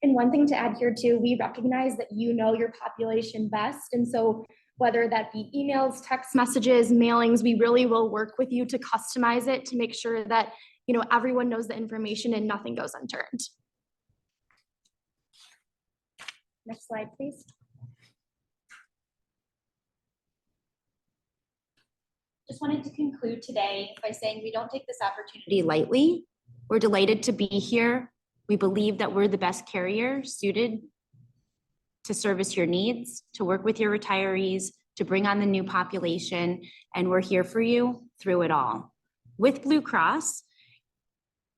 And one thing to add here too, we recognize that you know your population best. And so whether that be emails, text messages, mailings, we really will work with you to customize it to make sure that, you know, everyone knows the information and nothing goes unturned. Next slide, please. Just wanted to conclude today by saying we don't take this opportunity lightly. We're delighted to be here. We believe that we're the best carrier suited to service your needs, to work with your retirees, to bring on the new population, and we're here for you through it all. With Blue Cross,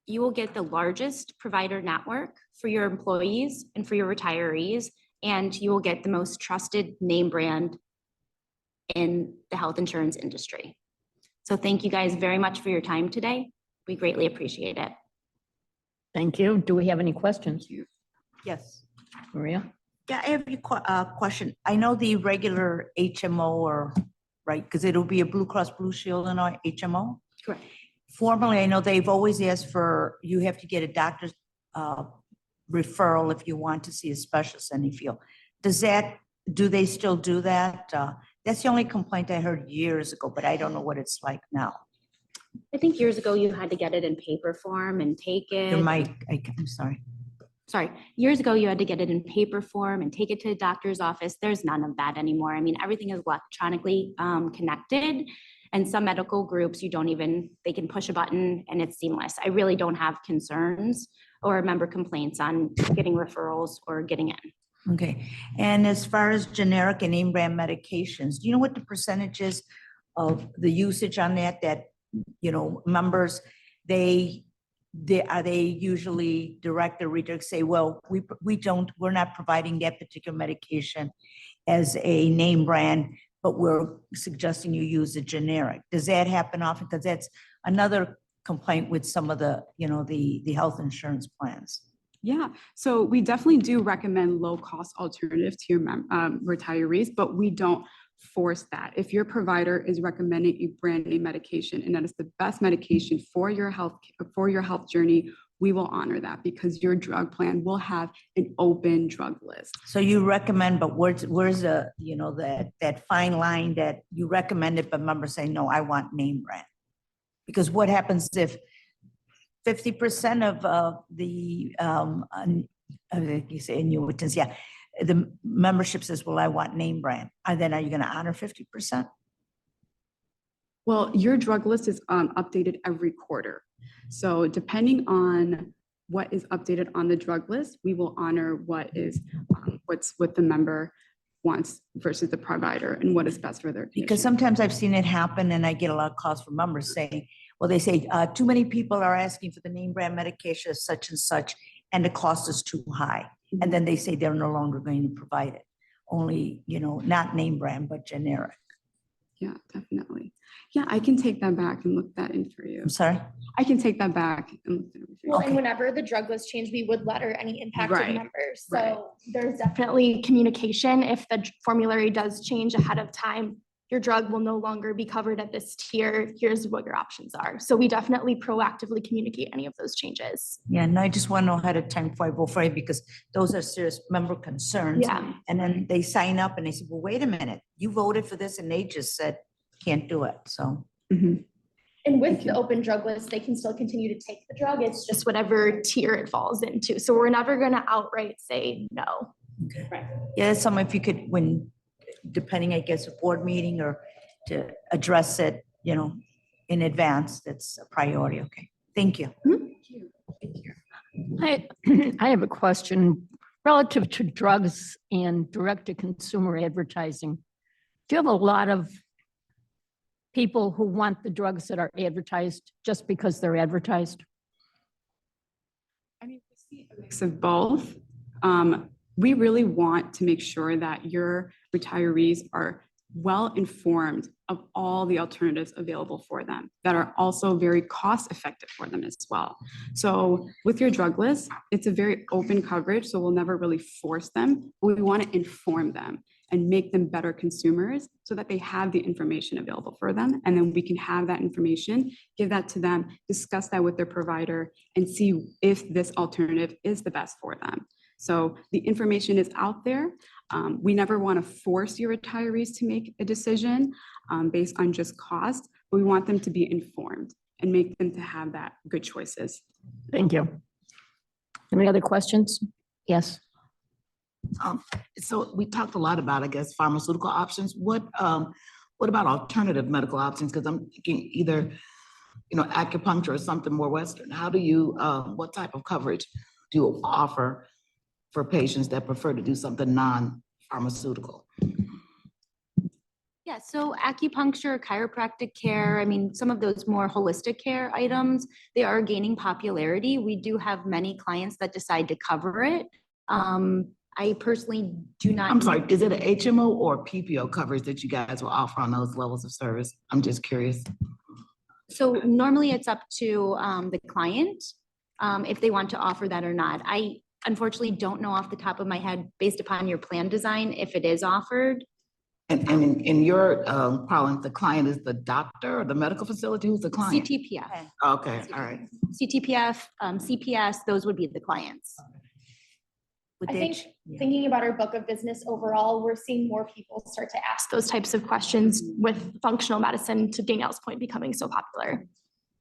you will get the largest provider network for your employees and for your retirees, and you will get the most trusted name brand in the health insurance industry. So thank you guys very much for your time today. We greatly appreciate it. Thank you. Do we have any questions? Yes. Maria? Yeah, I have a question. I know the regular HMO or, right, because it'll be a Blue Cross Blue Shield and our HMO. Correct. Formally, I know they've always asked for, you have to get a doctor's referral if you want to see a specialist in any field. Do they still do that? That's the only complaint I heard years ago, but I don't know what it's like now. I think years ago you had to get it in paper form and take it. I'm sorry. Sorry, years ago you had to get it in paper form and take it to a doctor's office. There's none of that anymore. I mean, everything is electronically connected. And some medical groups, they can push a button and it's seamless. I really don't have concerns or remember complaints on getting referrals or getting in. Okay, and as far as generic and name brand medications, do you know what the percentage is of the usage on that, members, are they usually direct or redirect, say, well, we're not providing that particular medication as a name brand, but we're suggesting you use a generic. Does that happen often? Because that's another complaint with some of the, the health insurance plans. Yeah, so we definitely do recommend low-cost alternative to your retirees, but we don't force that. If your provider is recommending a brand name medication and that is the best medication for your health journey, we will honor that because your drug plan will have an open drug list. So you recommend, but where's the, that fine line that you recommend it, but members say, no, I want name brand? Because what happens if 50% of the, you say annuitants, yeah, the membership says, well, I want name brand. And then are you going to honor 50%? Well, your drug list is updated every quarter. So depending on what is updated on the drug list, we will honor what the member wants versus the provider and what is best for their condition. Because sometimes I've seen it happen and I get a lot of calls from members saying, well, they say too many people are asking for the name brand medication of such and such, and the cost is too high. And then they say they're no longer going to provide it. Only, not name brand, but generic. Yeah, definitely. Yeah, I can take that back and look that in for you. I'm sorry? I can take that back and look that in for you. Well, Okay. and whenever the drug list changed, we would letter any impacted Right, members. right. So there's definitely communication. If the formulary does change ahead of time, your drug will no longer be covered at this tier. Here's what your options are. So we definitely proactively communicate any of those changes. Yeah, no, I just want to know ahead of time before I vote for it because those are serious member concerns. Yeah. And then they sign up and they say, well, wait a minute, you voted for this and they just said, can't do it. So. Mhm. And with the open drug list, they can still continue to take the drug. It's just whatever tier it falls into. So we're never going to outright say no. Okay. Yeah, that's something if you could, depending, I guess, a board meeting or to address it, in advance, that's a priority. Okay, thank you. I have a question relative to drugs and direct-to-consumer advertising. Do you have a lot of people who want the drugs that are advertised just because they're advertised? I mean, we see a mix of both. We really want to make sure that your retirees are well informed of all the alternatives available for them that are also very cost effective for them as well. So with your drug list, it's a very open coverage, so we'll never really force them, but we want to inform them and make them better consumers so that they have the information available for them. And then we can have that information, give that to them, discuss that with their provider and see if this alternative is the best for them. So the information is out there. We never want to force your retirees to make a decision based on just cost, but we want them to be informed and make them to have that good choices. Thank you. Any other questions? Yes. So we talked a lot about, I guess, pharmaceutical options. What about alternative medical options? Because I'm thinking either, acupuncture or something more Western. How do you, what type of coverage do you offer for patients that prefer to do something non-pharmaceutical? Yeah, so acupuncture, chiropractic care, I mean, some of those more holistic care items, they are gaining popularity. We do have many clients that decide to cover it. I personally do not. I'm sorry, is it an HMO or PPO coverage that you guys will offer on those levels of service? I'm just curious. So normally it's up to the client if they want to offer that or not. I unfortunately don't know off the top of my head, based upon your plan design, if it is offered. And in your parlance, the client is the doctor or the medical facility? Who's the client? CTPF, Okay, all right. CTPF, CPS, those would be the clients. Would I they think ch- yeah. thinking about our book of business overall, we're seeing more people start to ask those types of questions with functional medicine, to Danielle's point, becoming so popular.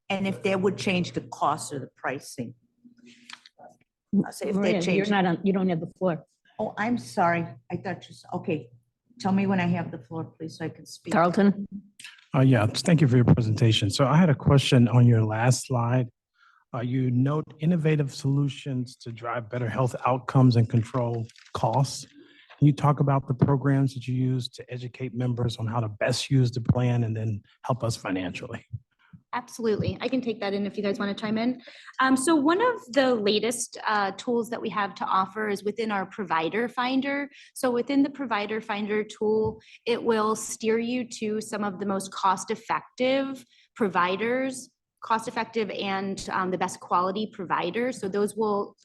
And if that would change the cost or the pricing? I'll say if Maria, that you're changed. not on, you don't have the floor. Oh, I'm sorry. I thought okay. Tell me when I have the floor, please, so I can speak. Carlton? Yeah, thank you for your presentation. So I had a question on your last slide. You note innovative solutions to drive better health outcomes and control costs. Can you talk about the programs that you use to educate members on how to best use the plan and then help us financially? Absolutely. I can take that in if you guys want to chime in. So one of the latest tools that we have to offer is within our provider finder. So within the provider finder tool, it will steer you to some of the most cost-effective providers, cost-effective and the best quality providers. So those will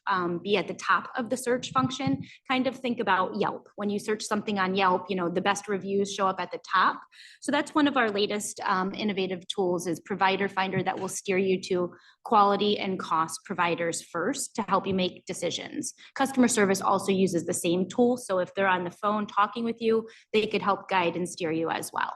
be at the top of the search function. Kind of think about Yelp. When you search something on Yelp, you know, the best reviews show up at the top. So that's one of our latest innovative tools, is Provider Finder, that will steer you to quality and cost providers first to help you make decisions. Customer service also uses the same tool. So if they're on the phone talking with you, they could help guide and steer you as well.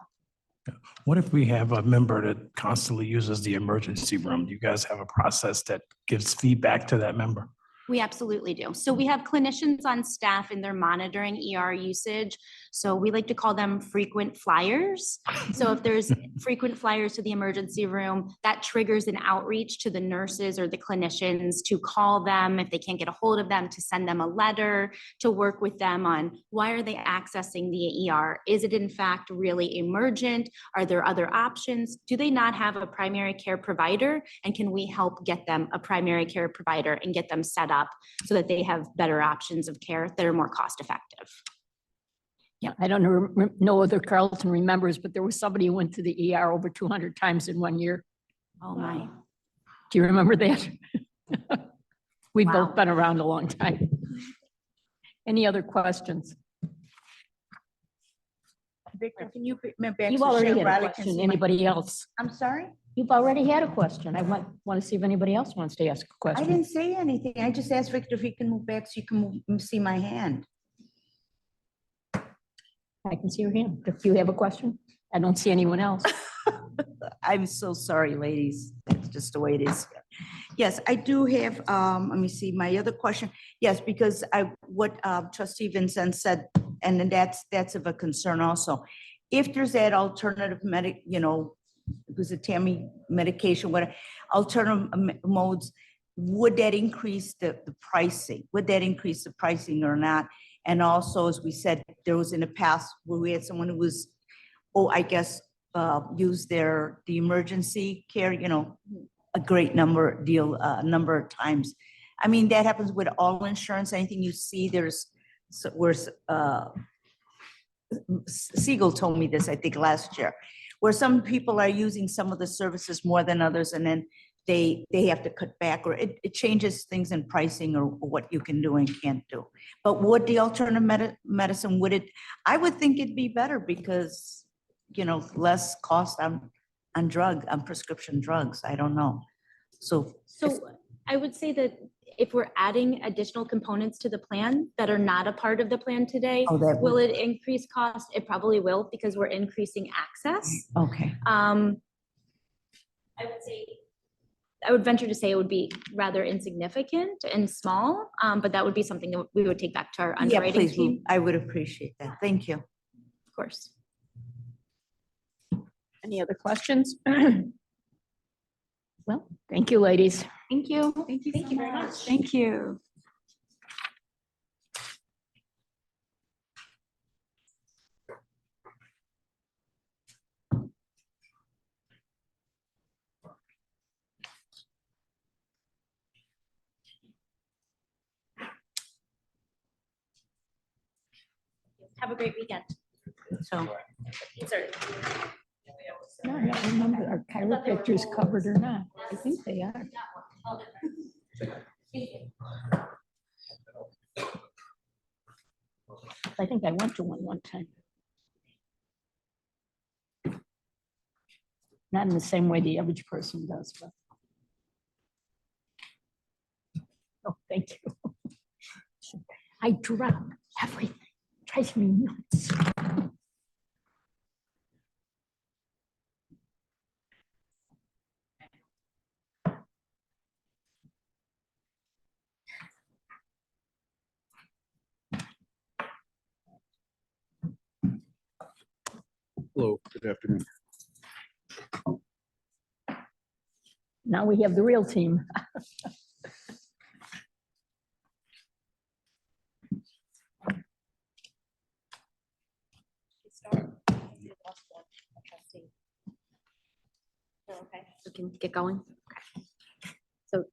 What if we have a member that constantly uses the emergency room? Do you guys have a process that gives feedback to that member? We absolutely do. So we have clinicians on staff and they're monitoring ER usage. So we like to call them frequent flyers. So if there's frequent flyers to the emergency room, that triggers an outreach to the nurses or the clinicians to call them if they can't get a hold of them, to send them a letter, to work with them on why are they accessing the ER? Is it in fact really emergent? Are there other options? Do they not have a primary care provider? And can we help get them a primary care provider and get them set up so that they have better options of care that are more cost effective? Yeah, I don't know whether Carlton remembers, but there was somebody who went to the ER over 200 times in 1 year. Oh my. Do you remember that? We've Wow. both been around a long time. Any other questions? Victor, can you put me back? You've so already Cheryl had a Riley can question. see my- Anybody else? I'm sorry? You've already had a question. I want to see if anybody else wants to ask a I question. didn't say anything. I just asked Victor if he can move back so you can see my hand. I can see your hand. If you have a question, I don't see anyone else. I'm so sorry, ladies. That's just the way it is. Yes, I do have, let me see, my other question. Yes, because what trustee Vincent said, and then that's of a concern also. If there's that alternative was it Tammy medication, what alternative modes, would that increase the pricing? Would that increase the pricing or not? And also, as we said, there was in the past where we had someone who was, used the emergency care, a great number of times. I mean, that happens with all insurance. Anything you see, Siegel told me this, I think, last year, where some people are using some of the services more than others, and then they have to cut back, or it changes things in pricing or what you can do and can't do. But would the alternative medicine, I would think it'd be better because, less cost on prescription drugs. I don't know. So I would say that if we're adding additional components to the plan that are not a part of the plan today, Oh, that will would- it increase cost? It probably will, because we're increasing access. okay. I would venture to say it would be rather insignificant and small, but that would be something that we would take back to our Yeah, underwriting please, team, I would appreciate that. Thank you. of course. Any other questions? Well, thank you, ladies. Thank you. Thank you Thank so you very much. much. Thank you. Have a great weekend. So, No, I don't remember our chiropractors covered or not. I think they are. I think I went to one time. Not in the same way the average person does, but. Oh, thank you. I drop everything. Drives me nuts. Hello, good afternoon. Now we have the real team. Okay, we can get going. Okay. So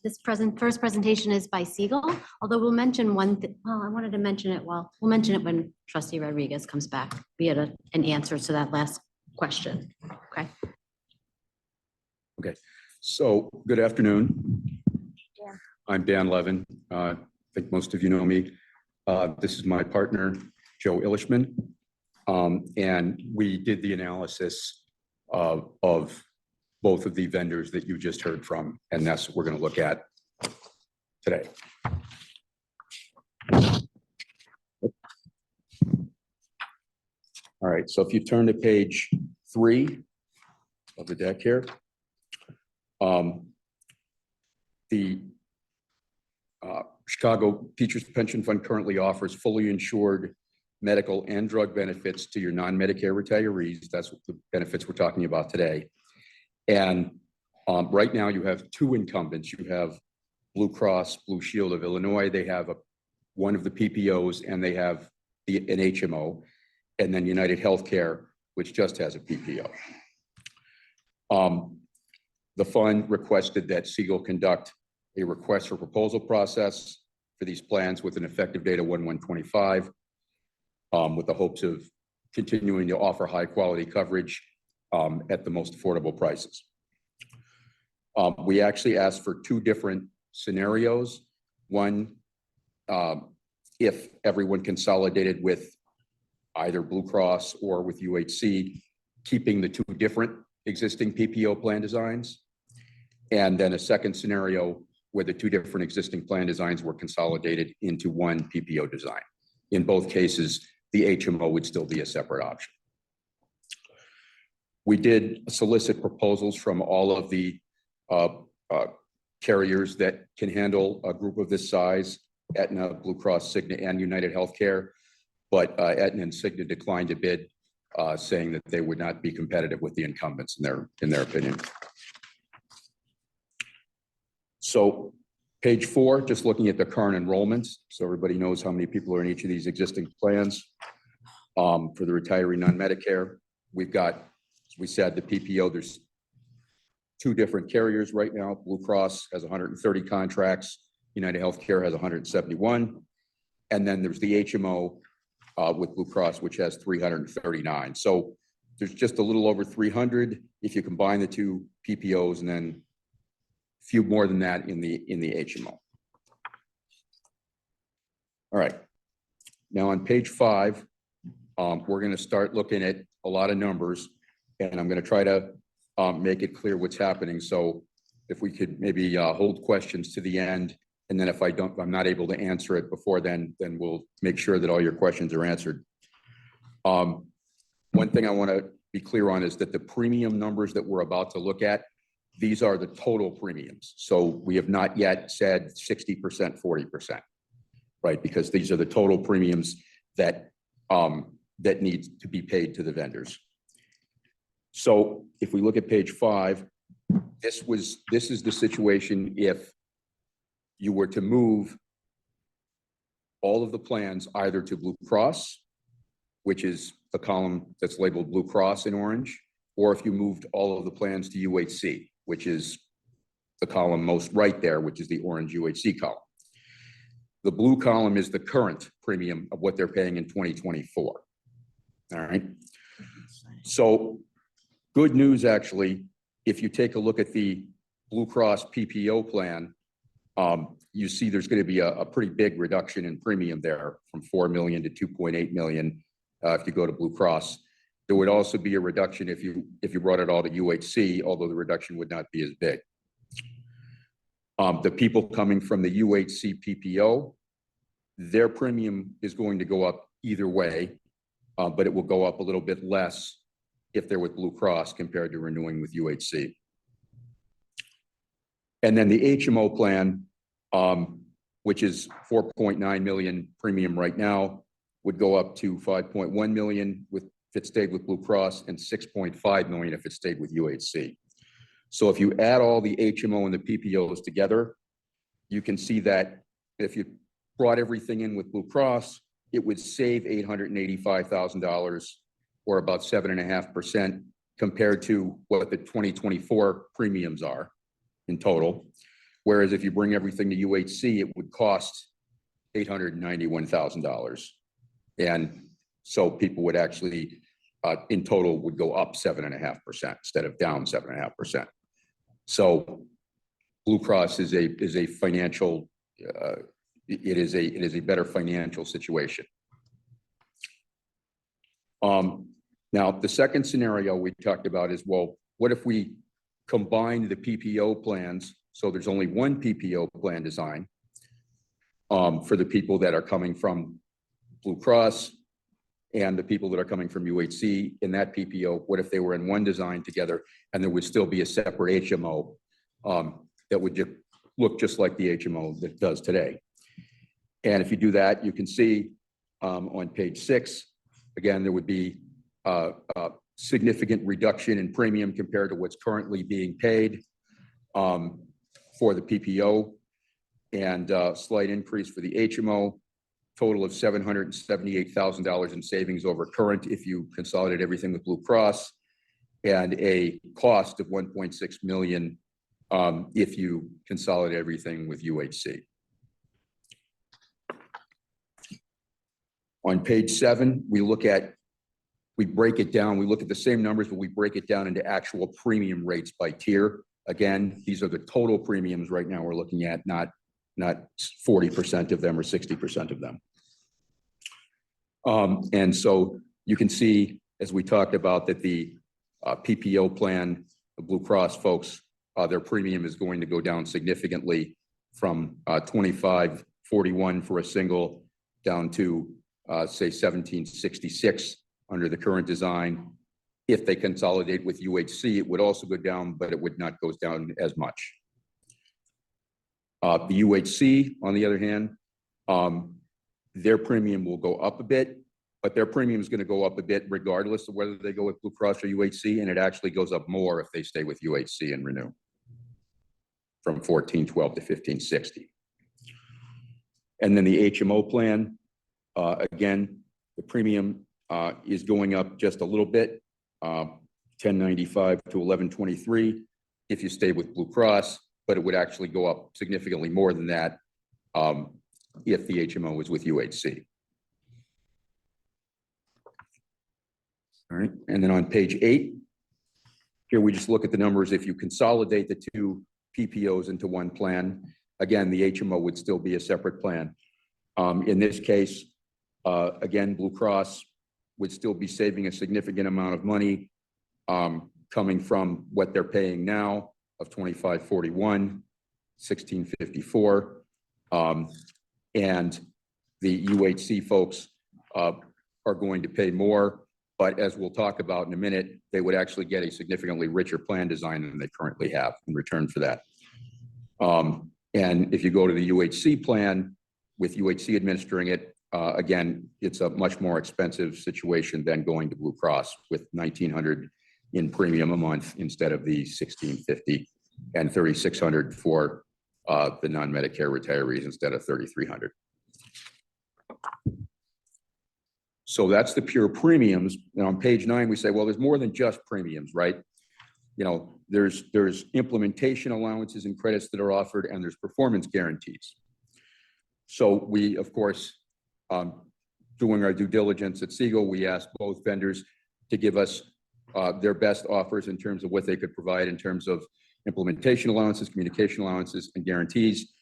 this first presentation is by Siegel, although we'll mention well, I wanted to mention it, we'll mention it when trustee Rodriguez comes back. We had an answer to that last question. Okay. Okay, so good afternoon. Dan. I'm Dan Levin. I think most of you know me. This is my partner, Joe Illishman. And we did the analysis of both of the vendors that you just heard from, and that's what we're going to look at today. All right, so if you turn to page 3 of the deck here, the Chicago Teachers Pension Fund currently offers fully insured medical and drug benefits to your non-Medicare retirees. That's what the benefits we're talking about today. And right now you have 2 incumbents. You have Blue Cross Blue Shield of Illinois. They have one of the PPOs and they have an HMO, and then United Healthcare, which just has a PPO. The fund requested that Siegel conduct a request for proposal process for these plans with an effective date of 1/1/25, with the hopes of continuing to offer high quality coverage at the most affordable prices. We actually asked for 2 different scenarios. One, if everyone consolidated with either Blue Cross or with UHC, keeping the 2 different existing PPO plan designs. And then a second scenario where the 2 different existing plan designs were consolidated into one PPO design. In both cases, the HMO would still be a separate option. We did solicit proposals from all of the carriers that can handle a group of this size: Aetna, Blue Cross, Cigna, and United Healthcare. But Aetna and Cigna declined to bid, saying that they would not be competitive with the incumbents in their opinion. So page 4, just looking at the current enrollments, so everybody knows how many people are in each of these existing plans. For the retiree non-Medicare, we've got, as we said, the PPO, there's 2 different carriers right now. Blue Cross has 130 contracts, United Healthcare has 171. And then there's the HMO with Blue Cross, which has 339. So there's just a little over 300 if you combine the 2 PPOs, and then a few more than that in the HMO. All right. Now on page 5, we're going to start looking at a lot of numbers, and I'm going to try to make it clear what's happening. So if we could maybe hold questions to the end, and then if I'm not able to answer it before then we'll make sure that all your questions are answered. One thing I want to be clear on is that the premium numbers that we're about to look at, these are the total premiums. So we have not yet said 60%, 40%, right? Because these are the total premiums that need to be paid to the vendors. So if we look at page 5, this is the situation if you were to move all of the plans either to Blue Cross, which is the column that's labeled Blue Cross in orange, or if you moved all of the plans to UHC, which is the column most right there, which is the orange UHC column. The blue column is the current premium of what they're paying in 2024. All right. So good news, actually, if you take a look at the Blue Cross PPO plan, you see there's going to be a pretty big reduction in premium there from 4 million to 2.8 million if you go to Blue Cross. There would also be a reduction if you brought it all to UHC, although the reduction would not be as big. The people coming from the UHC PPO, their premium is going to go up either way, but it will go up a little bit less if they're with Blue Cross compared to renewing with UHC. And then the HMO plan, which is 4.9 million premium right now, would go up to 5.1 million if it stayed with Blue Cross and 6.5 million if it stayed with UHC. So if you add all the HMO and the PPOs together, you can see that if you brought everything in with Blue Cross, it would save $885,000 or about 7.5% compared to what the 2024 premiums are in total. Whereas if you bring everything to UHC, it would cost $891,000. And so people would actually, in total, would go up 7.5% instead of down 7.5%. So Blue Cross is a financial, it is a better financial situation. Now, the second scenario we talked about is, well, what if we combine the PPO plans so there's only one PPO plan design for the people that are coming from Blue Cross and the people that are coming from UHC in that PPO? What if they were in one design together and there would still be a separate HMO that would look just like the HMO that does today? And if you do that, you can see on page 6, again, there would be a significant reduction in premium compared to what's currently being paid for the PPO, and a slight increase for the HMO, total of $778,000 in savings over current if you consolidate everything with Blue Cross, and a cost of 1.6 million if you consolidate everything with UHC. On page 7, we break it down. We look at the same numbers, but we break it down into actual premium rates by tier. Again, these are the total premiums right now we're looking at, not 40% of them or 60% of them. And so you can see, as we talked about, that the PPO plan, the Blue Cross folks, their premium is going to go down significantly from $25.41 for a single down to say $17.66 under the current design. If they consolidate with UHC, it would also go down, but it would not go down as much. The UHC, on the other hand, their premium will go up a bit, but their premium is going to go up a bit regardless of whether they go with Blue Cross or UHC, and it actually goes up more if they stay with UHC and renew from $14.12 to $15.60. And then the HMO plan, again, the premium is going up just a little bit, $10.95 to $11.23 if you stay with Blue Cross, but it would actually go up significantly more than that if the HMO is with UHC. All right, and then on page 8, here we just look at the numbers. If you consolidate the two PPOs into one plan, again, the HMO would still be a separate plan. In this case, again, Blue Cross would still be saving a significant amount of money coming from what they're paying now of $25.41, $16.54. And the UHC folks are going to pay more, but as we'll talk about in a minute, they would actually get a significantly richer plan design than they currently have in return for that. And if you go to the UHC plan with UHC administering it, again, it's a much more expensive situation than going to Blue Cross with $1,900 in premium a month instead of the $1,650 and $3,600 for the non-Medicare retirees instead of $3,300. So that's the pure premiums. And on page 9, we say, well, there's more than just premiums, right? You know, there's implementation allowances and credits that are offered, and there's performance guarantees. So we, of course, doing our due diligence at Siegel, we asked both vendors to give us their best offers in terms of what they could provide in terms of implementation allowances, communication allowances, and guarantees.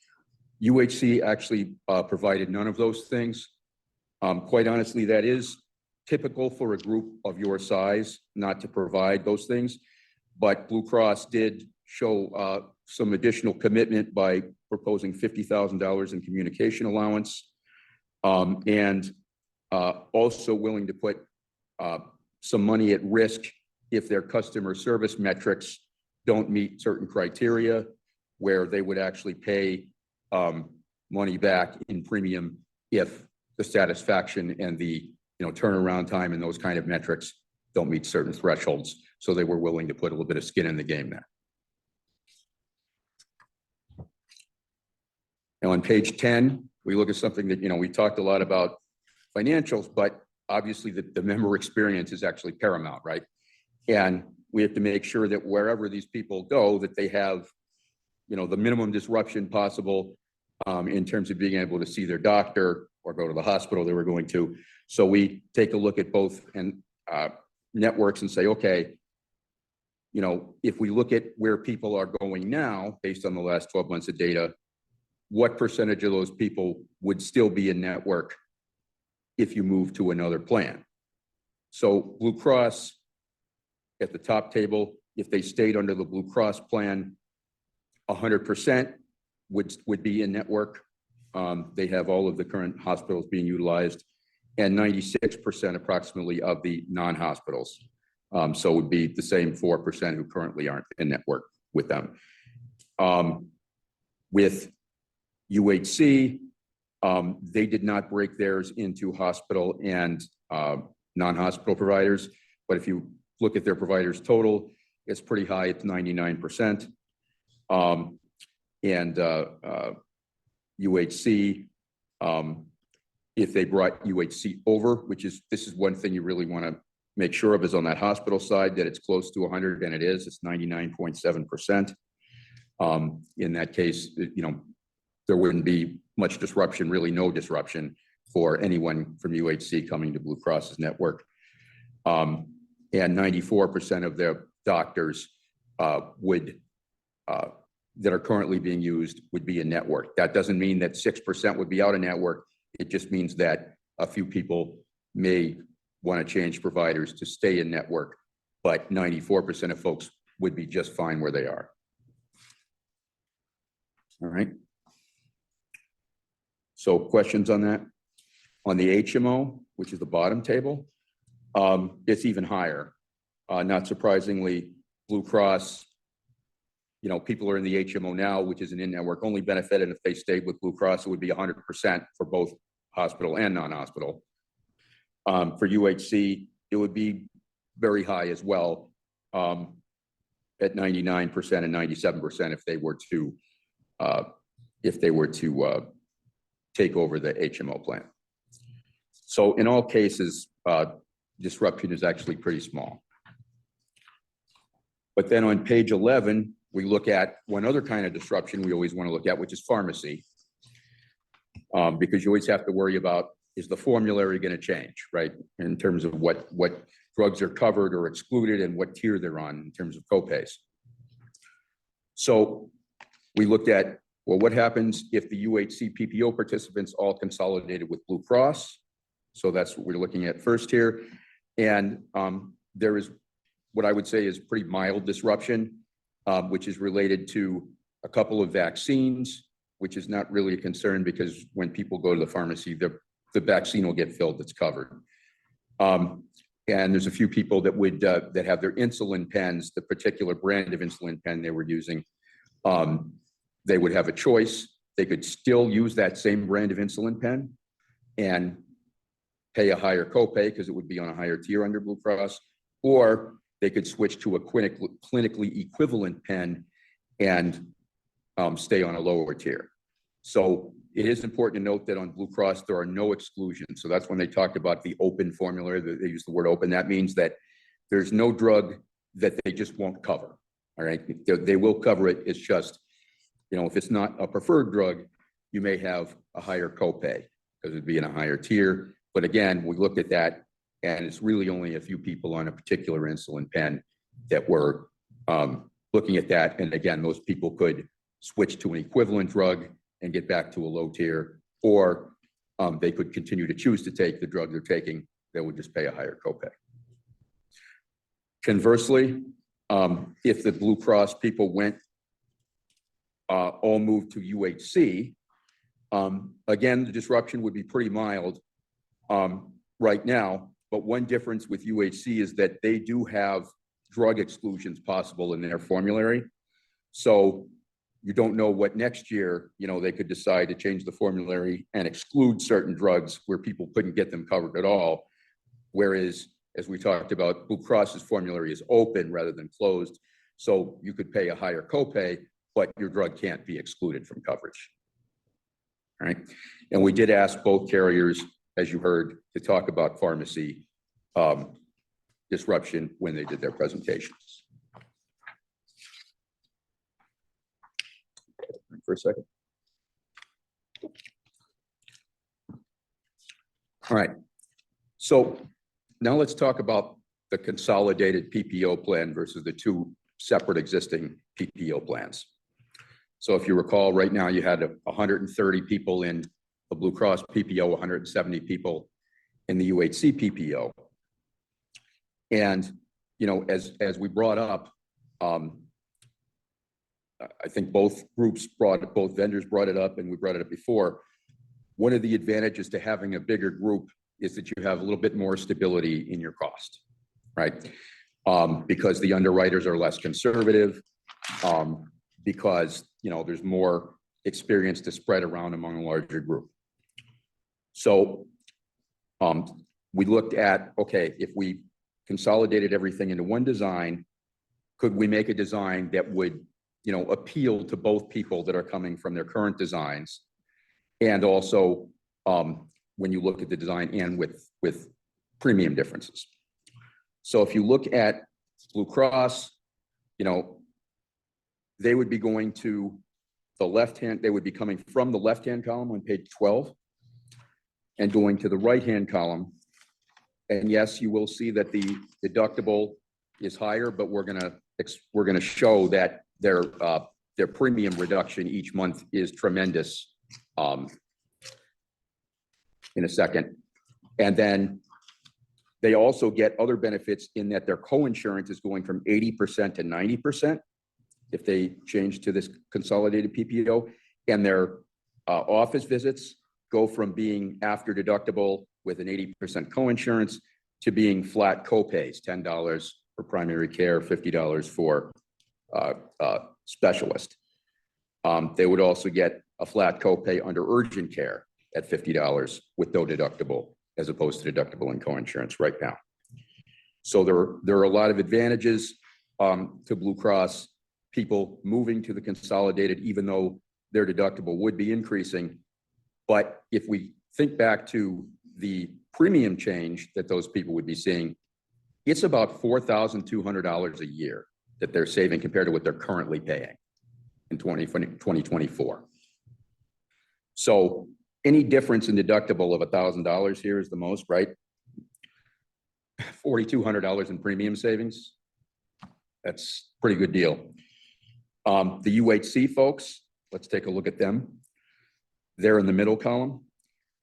UHC actually provided none of those things. Quite honestly, that is typical for a group of your size not to provide those things. But Blue Cross did show some additional commitment by proposing $50,000 in communication allowance, and also willing to put some money at risk if their customer service metrics don't meet certain criteria, where they would actually pay money back in premium if the satisfaction and the turnaround time and those kind of metrics don't meet certain thresholds. So they were willing to put a little bit of skin in the game there. Now on page 10, we look at something that, we talked a lot about financials, but obviously the member experience is actually paramount, right? And we have to make sure that wherever these people go, that they have, the minimum disruption possible in terms of being able to see their doctor or go to the hospital they were going to. So we take a look at both and networks and say, okay, if we look at where people are going now, based on the last 12 months of data, what percentage of those people would still be in network if you move to another plan? So Blue Cross at the top table, if they stayed under the Blue Cross plan, 100% would be in network. They have all of the current hospitals being utilized, and 96% approximately of the non-hospitals. So it would be the same 4% who currently aren't in network with them. With UHC, they did not break theirs into hospital and non-hospital providers, but if you look at their providers total, it's pretty high, it's 99%. And UHC, if they brought UHC over, this is one thing you really want to make sure of, is on that hospital side that it's close to 100, and it is, it's 99.7%. In that case, there wouldn't be much disruption, really no disruption for anyone from UHC coming to Blue Cross's network. And 94% of their doctors that are currently being used would be in network. That doesn't mean that 6% would be out of network. It just means that a few people may want to change providers to stay in network, but 94% of folks would be just fine where they are. All right. So questions on that? On the HMO, which is the bottom table, it's even higher. Not surprisingly, Blue Cross, people are in the HMO now, which is an in-network only benefit, and if they stayed with Blue Cross, it would be 100% for both hospital and non-hospital. For UHC, it would be very high as well, at 99% and 97% if they were to take over the HMO plan. So in all cases, disruption is actually pretty small. But then on page 11, we look at one other kind of disruption we always want to look at, which is pharmacy. Because you always have to worry about, is the formulary going to change, right? In terms of what drugs are covered or excluded and what tier they're on in terms of copays. So we looked at, well, what happens if the UHC PPO participants all consolidated with Blue Cross? So that's what we're looking at first here. And there is what I would say is pretty mild disruption, which is related to a couple of vaccines, which is not really a concern because when people go to the pharmacy, the vaccine will get filled, that's covered. And there's a few people that would that have their insulin pens, the particular brand of insulin pen they were using. They would have a choice. They could still use that same brand of insulin pen and pay a higher copay because it would be on a higher tier under Blue Cross, or they could switch to a clinically equivalent pen and stay on a lower tier. So it is important to note that on Blue Cross, there are no exclusions. So that's when they talked about the open formulary, they use the word open. That means that there's no drug that they just won't cover. All right, they will cover it. It's just, if it's not a preferred drug, you may have a higher copay because it'd be in a higher tier. But again, we looked at that and it's really only a few people on a particular insulin pen that were looking at that. And again, those people could switch to an equivalent drug and get back to a low tier, or they could continue to choose to take the drug they're taking. They would just pay a higher copay. Conversely, if the Blue Cross people went, all moved to UHC, again, the disruption would be pretty mild right now. But one difference with UHC is that they do have drug exclusions possible in their formulary. So you don't know what next year, they could decide to change the formulary and exclude certain drugs where people couldn't get them covered at all. Whereas, as we talked about, Blue Cross's formulary is open rather than closed. So you could pay a higher copay, but your drug can't be excluded from coverage. All right. And we did ask both carriers, as you heard, to talk about pharmacy disruption when they did their presentations. For a second. All right. So now let's talk about the consolidated PPO plan versus the two separate existing PPO plans. So if you recall, right now you had 130 people in the Blue Cross PPO, 170 people in the UHC PPO. And, as we brought up, I think both vendors brought it up and we brought it up before. One of the advantages to having a bigger group is that you have a little bit more stability in your cost, right? Because the underwriters are less conservative, because, there's more experience to spread around among a larger group. So we looked at, okay, if we consolidated everything into one design, could we make a design that would appeal to both people that are coming from their current designs? And also, when you look at the design and with premium differences. So if you look at Blue Cross, they would be going to the left-hand, they would be coming from the left-hand column on page 12 and going to the right-hand column. And yes, you will see that the deductible is higher, but we're gonna show that their premium reduction each month is tremendous in a second. And then they also get other benefits in that their co-insurance is going from 80% to 90% if they change to this consolidated PPO, and their office visits go from being after deductible with an 80% co-insurance to being flat copays, $10 for primary care, $50 for specialist. They would also get a flat copay under urgent care at $50 with no deductible, as opposed to deductible and co-insurance right now. So there are a lot of advantages to Blue Cross people moving to the consolidated, even though their deductible would be increasing. But if we think back to the premium change that those people would be seeing, it's about $4,200 a year that they're saving compared to what they're currently paying in 2024. So any difference in deductible of $1,000 here is the most, right? $4,200 in premium savings. That's a pretty good deal. The UHC folks, let's take a look at them. They're in the middle column,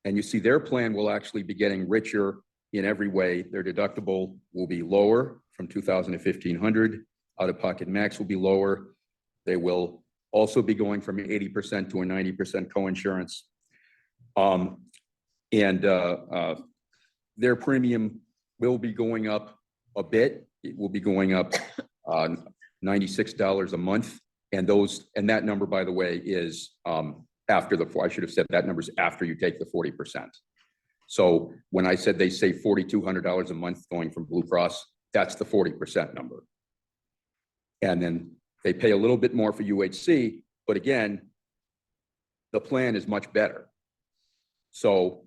and you see their plan will actually be getting richer in every way. Their deductible will be lower from $2,000 to $1,500. Out-of-pocket max will be lower. They will also be going from 80% to a 90% co-insurance. Their premium will be going up a bit. It will be going up $96 a month. And that number, by the way, is after I should have said that number is after you take the 40%. So when I said they save $4,200 a month going from Blue Cross, that's the 40% number. And then they pay a little bit more for UHC, but again, the plan is much better. So,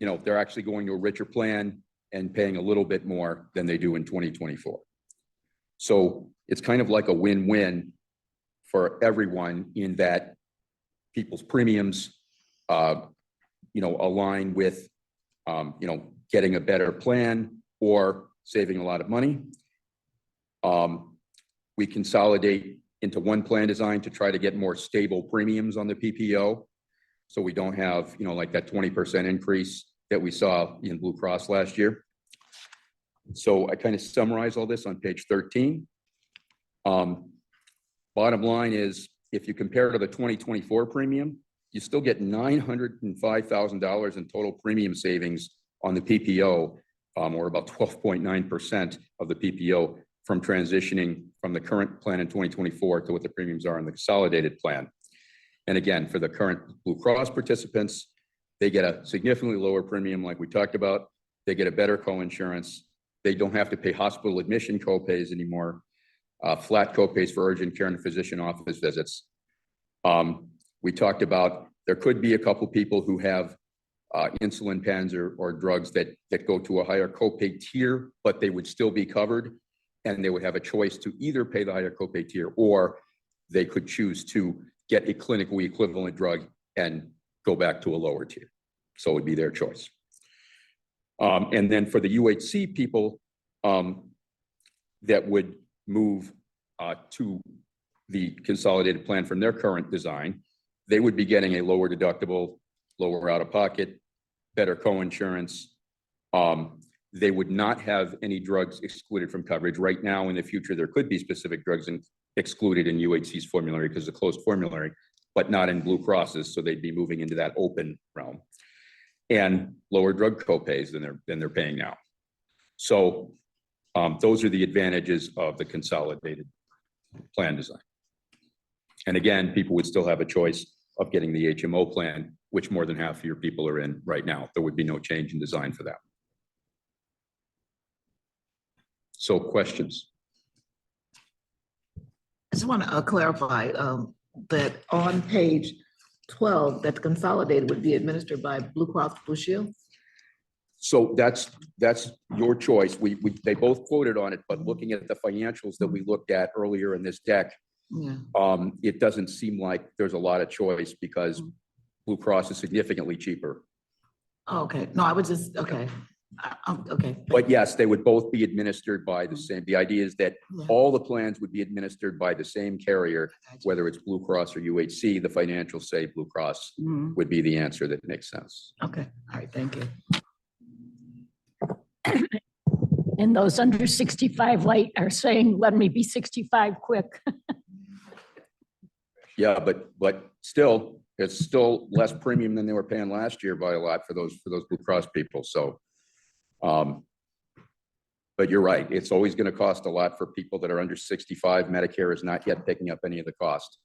they're actually going to a richer plan and paying a little bit more than they do in 2024. So it's kind of like a win-win for everyone in that people's premiums, align with, getting a better plan or saving a lot of money. We consolidate into one plan design to try to get more stable premiums on the PPO. So we don't have, like that 20% increase that we saw in Blue Cross last year. So I kind of summarize all this on page 13. Bottom line is, if you compare to the 2024 premium, you still get $905,000 in total premium savings on the PPO, or about 12.9% of the PPO from transitioning from the current plan in 2024 to what the premiums are in the consolidated plan. And again, for the current Blue Cross participants, they get a significantly lower premium like we talked about. They get a better co-insurance. They don't have to pay hospital admission co-pays anymore, flat co-pays for urgent care and physician office visits. We talked about there could be a couple people who have insulin pens or drugs that go to a higher copay tier, but they would still be covered. And they would have a choice to either pay the higher copay tier, or they could choose to get a clinically equivalent drug and go back to a lower tier. So it would be their choice. And then for the UHC people that would move to the consolidated plan from their current design, they would be getting a lower deductible, lower out-of-pocket, better co-insurance. They would not have any drugs excluded from coverage. Right now, in the future, there could be specific drugs excluded in UHC's formulary because of closed formulary, but not in Blue Cross's, so they'd be moving into that open realm. And lower drug copays than they're paying now. So those are the advantages of the consolidated plan design. And again, people would still have a choice of getting the HMO plan, which more than half of your people are in right now. There would be no change in design for that. So questions? I just want to clarify that on page 12, that consolidated would be administered by Blue Cross Blue Shield. So that's your choice. They both quoted on it, but looking at the financials that we looked at earlier in this deck, Yeah. It doesn't seem like there's a lot of choice because Blue Cross is significantly cheaper. Okay, no, I would just, okay. Okay. But yes, they would both be administered by the same. The idea is that Yeah. all the plans would be administered by the same carrier, whether it's Blue Cross or UHC. The financials say Blue Cross Mhm. would be the answer that makes sense. Okay, all right, thank you. And those under 65 light are saying, let me be 65 quick. Yeah, but still, it's still less premium than they were paying last year by a lot for those Blue Cross people. So, but you're right. It's always going to cost a lot for people that are under 65. Medicare is not yet picking up any of the cost.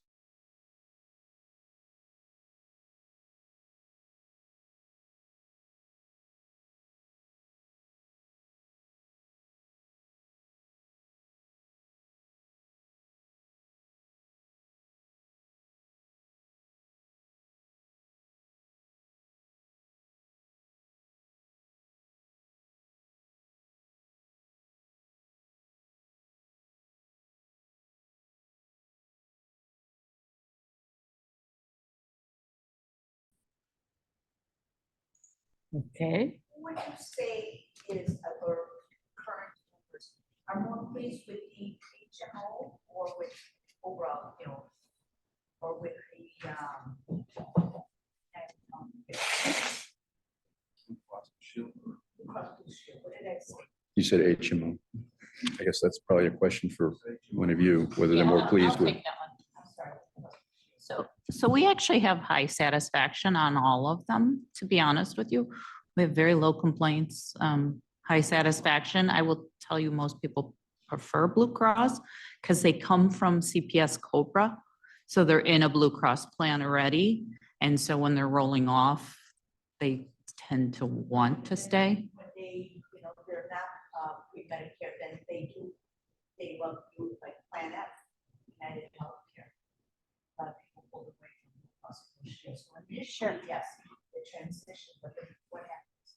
Okay. What would you say is our current numbers? Are more pleased with the HMO or with overall, or with the, what did I say? You said HMO. I guess that's probably a question for one of you, whether they're more pleased with. I'm sorry. So we actually have high satisfaction on all of them, to be honest with you. We have very low complaints, high satisfaction. I will tell you, most people prefer Blue Cross because they come from CPS Cobra. So they're in a Blue Cross plan already. And so when they're rolling off, they tend to want to stay. When they, they're not pre-Medicare, then they will do like Plan F, United Healthcare. A lot of people pull away from the hospital shifts. So initially, yes, the transition, but then what happens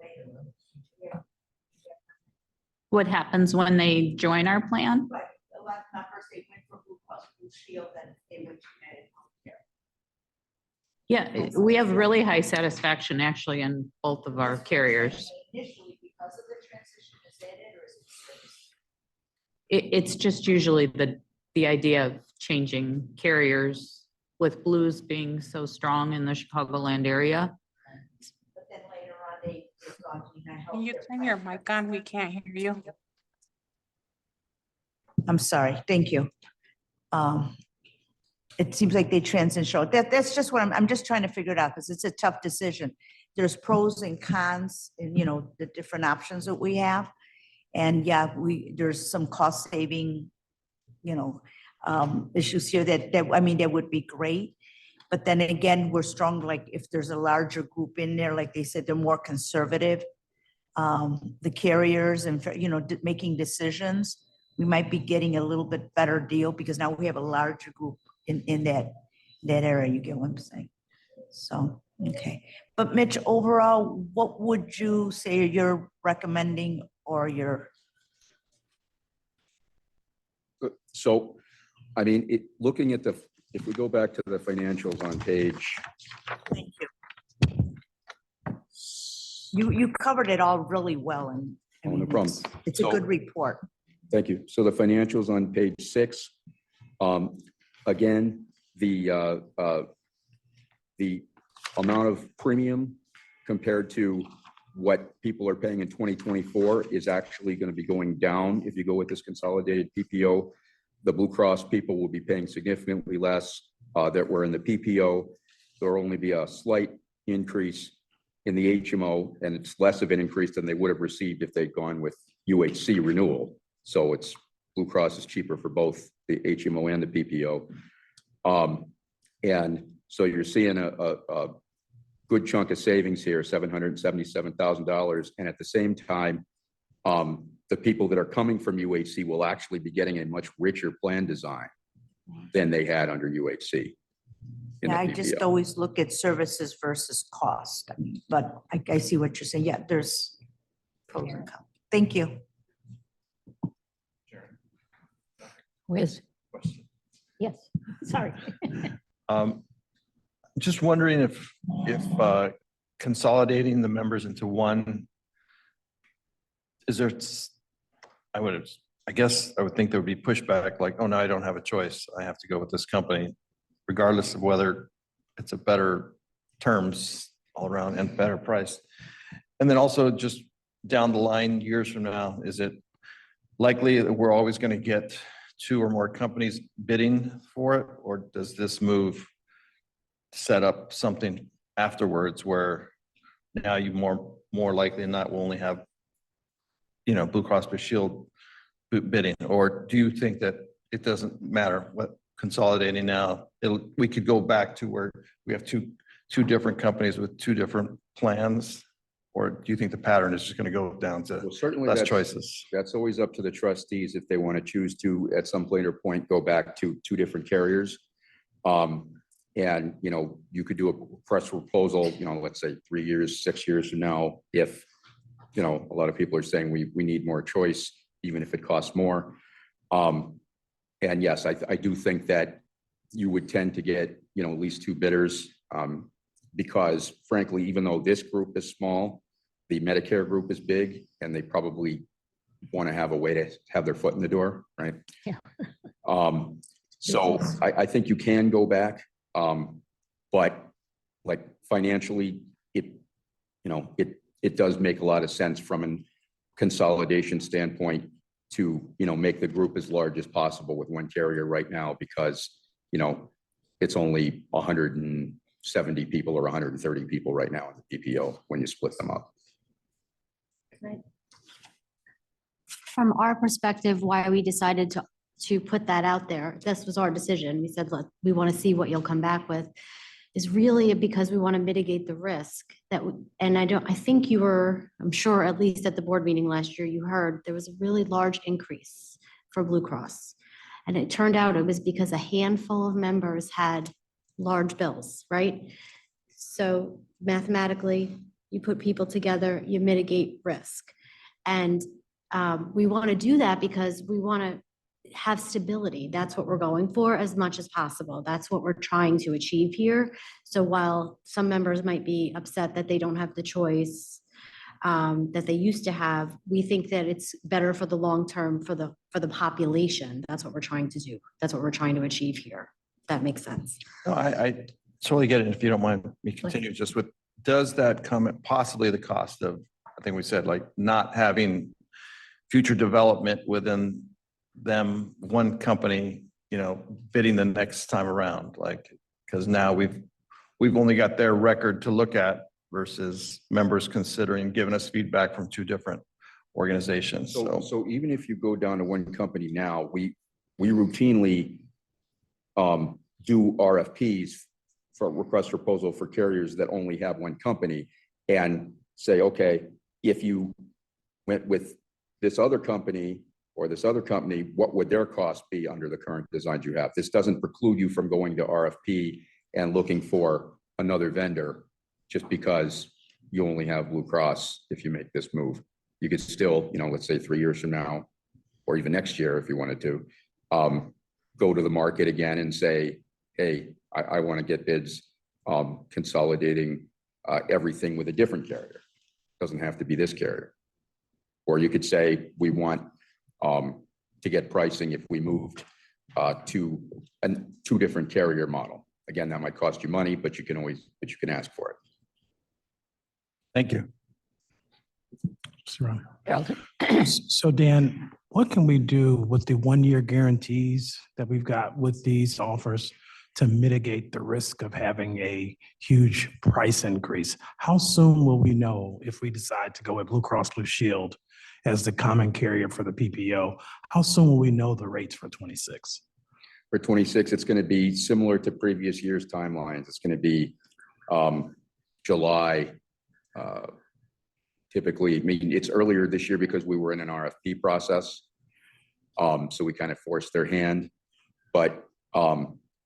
later? What happens when they join our plan? But a lot of numbers, they went from Blue Cross Blue Shield, then they went to United Healthcare. Yeah, we have really high satisfaction actually in both of our carriers. Initially, because of the transition, is that it, or is it service? It's just usually the idea of changing carriers with Blues being so strong in the Chicagoland area. But then later on, they've gone to United Can you Healthcare. turn your mic on? We can't hear you. I'm sorry, thank you. It seems like they transition. That's just what I'm just trying to figure it out because it's a tough decision. There's pros and cons and, you know, the different options that we have. And yeah, there's some cost saving, you know, issues here I mean, that would be great. But then again, we're strong, like if there's a larger group in there, like they said, they're more conservative. The carriers and, you know, making decisions, we might be getting a little bit better deal because now we have a larger group in that area. You get what I'm saying? So, okay. But Mitch, overall, what would you say you're recommending or your? So, I mean, looking at if we go back to the financials on page, Thank you. You covered it all really well and. I Oh, no mean, problem. It's a So- good report. thank you. So the financials on page 6, again, the amount of premium compared to what people are paying in 2024 is actually going to be going down. If you go with this consolidated PPO, the Blue Cross people will be paying significantly less that were in the PPO. There will only be a slight increase in the HMO, and it's less of an increase than they would have received if they'd gone with UHC renewal. So it's Blue Cross is cheaper for both the HMO and the PPO. And so you're seeing a good chunk of savings here, $777,000. And at the same time, the people that are coming from UHC will actually be getting a much richer plan design than they had under UHC. in the Yeah, I just PPO. always look at services versus cost. I mean, but I see what you're saying. Yeah, there's pros and cons. Thank you. Whiz. Yes, sorry. Just wondering if consolidating the members into one, is there, I guess I would think there would be pushback like, oh, no, I don't have a choice. I have to go with this company, regardless of whether it's a better terms all around and better price. And then also just down the line, years from now, is it likely that we're always going to get 2 or more companies bidding for it? Or does this move set up something afterwards where now you more likely than not will only have, Blue Cross Blue Shield bidding? Or do you think that it doesn't matter what consolidating now, we could go back to where we have two different companies with 2 different plans? Or do you think the pattern is just going to go down to Well, certainly less that's- choices? That's always up to the trustees if they want to choose to, at some later point, go back to 2 different carriers. And, you could do a press proposal, let's say 3 years, 6 years from now, if, a lot of people are saying we need more choice, even if it costs more. And yes, I do think that you would tend to get, at least 2 bidders. Because frankly, even though this group is small, the Medicare group is big, and they probably want to have a way to have their foot in the door, right? Yeah. So I think you can go back, but like financially, it does make a lot of sense from a consolidation standpoint to, make the group as large as possible with 1 carrier right now, because, it's only 170 people or 130 people right now in the PPO when you split them up. From our perspective, why we decided to put that out there, this was our decision. We said, look, we want to see what you'll come back with, is really because we want to mitigate the risk and I think you were, I'm sure, at least at the board meeting last year, you heard there was a really large increase for Blue Cross. And it turned out it was because a handful of members had large bills, right? So mathematically, you put people together, you mitigate risk. And we want to do that because we want to have stability. That's what we're going for as much as possible. That's what we're trying to achieve here. So while some members might be upset that they don't have the choice that they used to have, we think that it's better for the long term for the population. That's what we're trying to do. That's what we're trying to achieve here. That makes sense. No, I totally get it. If you don't mind me continue just with, does that come at possibly the cost of, I think we said, like not having future development within them, one company, bidding the next time around, like, because now we've only got their record to look at versus members considering giving us feedback from two different organizations. So even if you go down to one company now, we routinely do RFPs for request proposal for carriers that only have one company and say, okay, if you went with this other company or this other company, what would their cost be under the current designs you have? This doesn't preclude you from going to RFP and looking for another vendor just because you only have Blue Cross if you make this move. You could still, let's say 3 years from now, or even next year if you wanted to, go to the market again and say, hey, I want to get bids consolidating everything with a different carrier. Doesn't have to be this carrier. Or you could say, we want to get pricing if we moved to a two different carrier model. Again, that might cost you money, but you can ask for it. Thank you. So Dan, what can we do with the 1-year guarantees that we've got with these offers to mitigate the risk of having a huge price increase? How soon will we know if we decide to go with Blue Cross Blue Shield as the common carrier for the PPO? How soon will we know the rates for 26? For 26, it's going to be similar to previous years' timelines. It's going to be July. Typically, I mean, it's earlier this year because we were in an RFP process. So we kind of forced their hand. But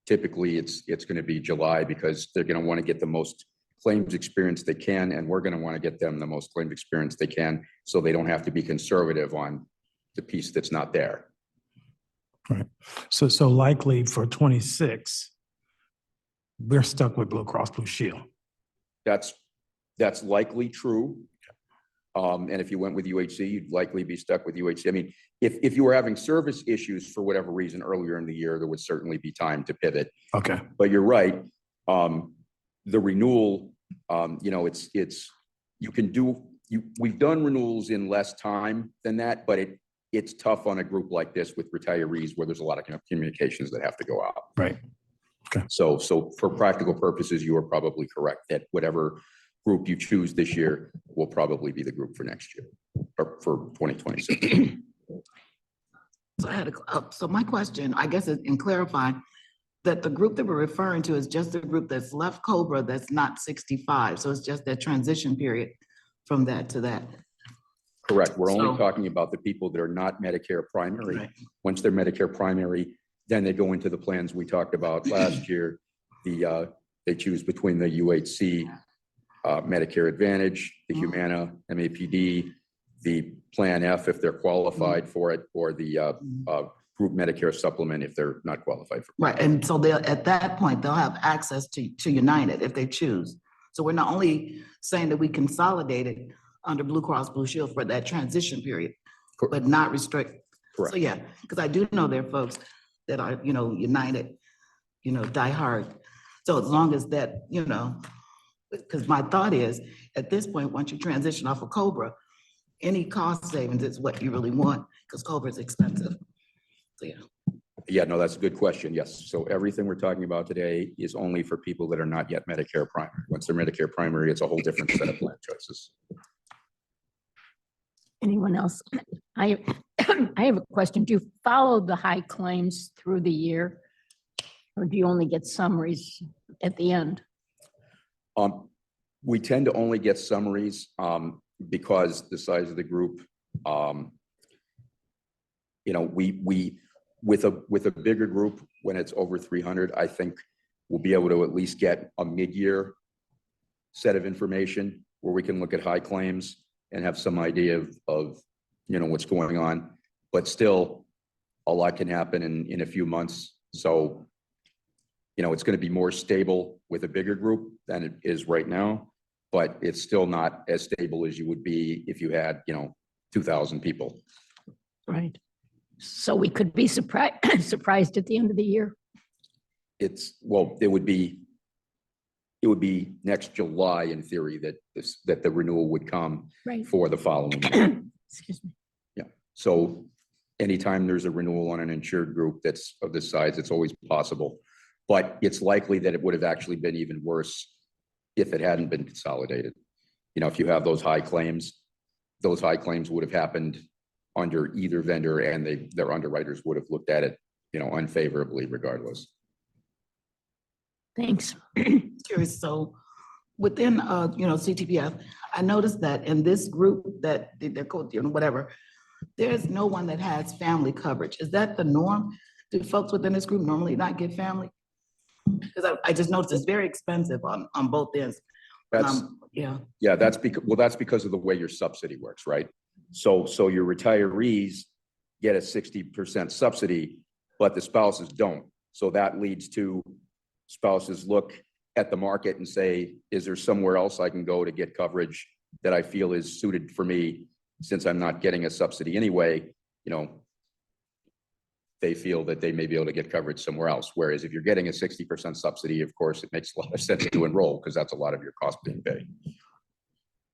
typically, it's going to be July because they're going to want to get the most claims experience they can, and we're going to want to get them the most claims experience they can so they don't have to be conservative on the piece that's not there. Right. So likely for 26, we're stuck with Blue Cross Blue Shield. That's likely true. And if you went with UHC, you'd likely be stuck with UHC. I mean, if you were having service issues for whatever reason earlier in the year, there would certainly be time to pivot. Okay. But you're right. The renewal, we've done renewals in less time than that, but it's tough on a group like this with retirees where there's a lot of communications that have to go out. Right. Okay. So for practical purposes, you are probably correct that whatever group you choose this year will probably be the group for next year or for 2026. So my question, I guess, is in clarifying that the group that we're referring to is just the group that's left COBRA that's not 65. So it's just that transition period from that to that. Correct. We're only talking about the people that are not Medicare primary. Right. Once they're Medicare primary, then they go into the plans we talked about last year. They choose between the UHC, Medicare Advantage, the Humana, MAPD, the Plan F if they're qualified for it, or the group Medicare supplement if they're not qualified for it. Right. And so at that point, they'll have access to United if they choose. So we're not only saying that we consolidated under Blue Cross Blue Shield for that transition period, but not restrict. Correct. So yeah, because I do know there are folks that are, United, die hard. So as long as that, because my thought is at this point, once you transition off of COBRA, any cost savings is what you really want because COBRA is expensive. So yeah. Yeah, no, that's a good question. Yes. So everything we're talking about today is only for people that are not yet Medicare primary. Once they're Medicare primary, it's a whole different set of plan choices. Anyone else? I have a question. Do you follow the high claims through the year? Or do you only get summaries at the end? We tend to only get summaries because the size of the group, we with a bigger group, when it's over 300, I think we'll be able to at least get a mid-year set of information where we can look at high claims and have some idea of what's going on. But still, a lot can happen in a few months. So, it's going to be more stable with a bigger group than it is right now, but it's still not as stable as you would be if you had, 2,000 people. Right. So we could be surprised at the end of the year. Well, it would be next July in theory that the renewal would come Right. for the following year. Excuse me. So anytime there's a renewal on an insured group that's of this size, it's always possible. But it's likely that it would have actually been even worse if it hadn't been consolidated. If you have those high claims would have happened under either vendor, and their underwriters would have looked at it, unfavorably regardless. Thanks. Curious, so within, CTPF, I noticed that in this group that they're called, whatever, there's no one that has family coverage. Is that the norm? Do folks within this group normally not get family? Because I just noticed it's very expensive on both ends. Yeah, that's because of the way your subsidy works, right? So your retirees get a 60% subsidy, but the spouses don't. So that leads to spouses look at the market and say, is there somewhere else I can go to get coverage that I feel is suited for me, since I'm not getting a subsidy anyway? They feel that they may be able to get coverage somewhere else. Whereas if you're getting a 60% subsidy, of course, it makes a lot of sense to enroll, because that's a lot of your cost being paid.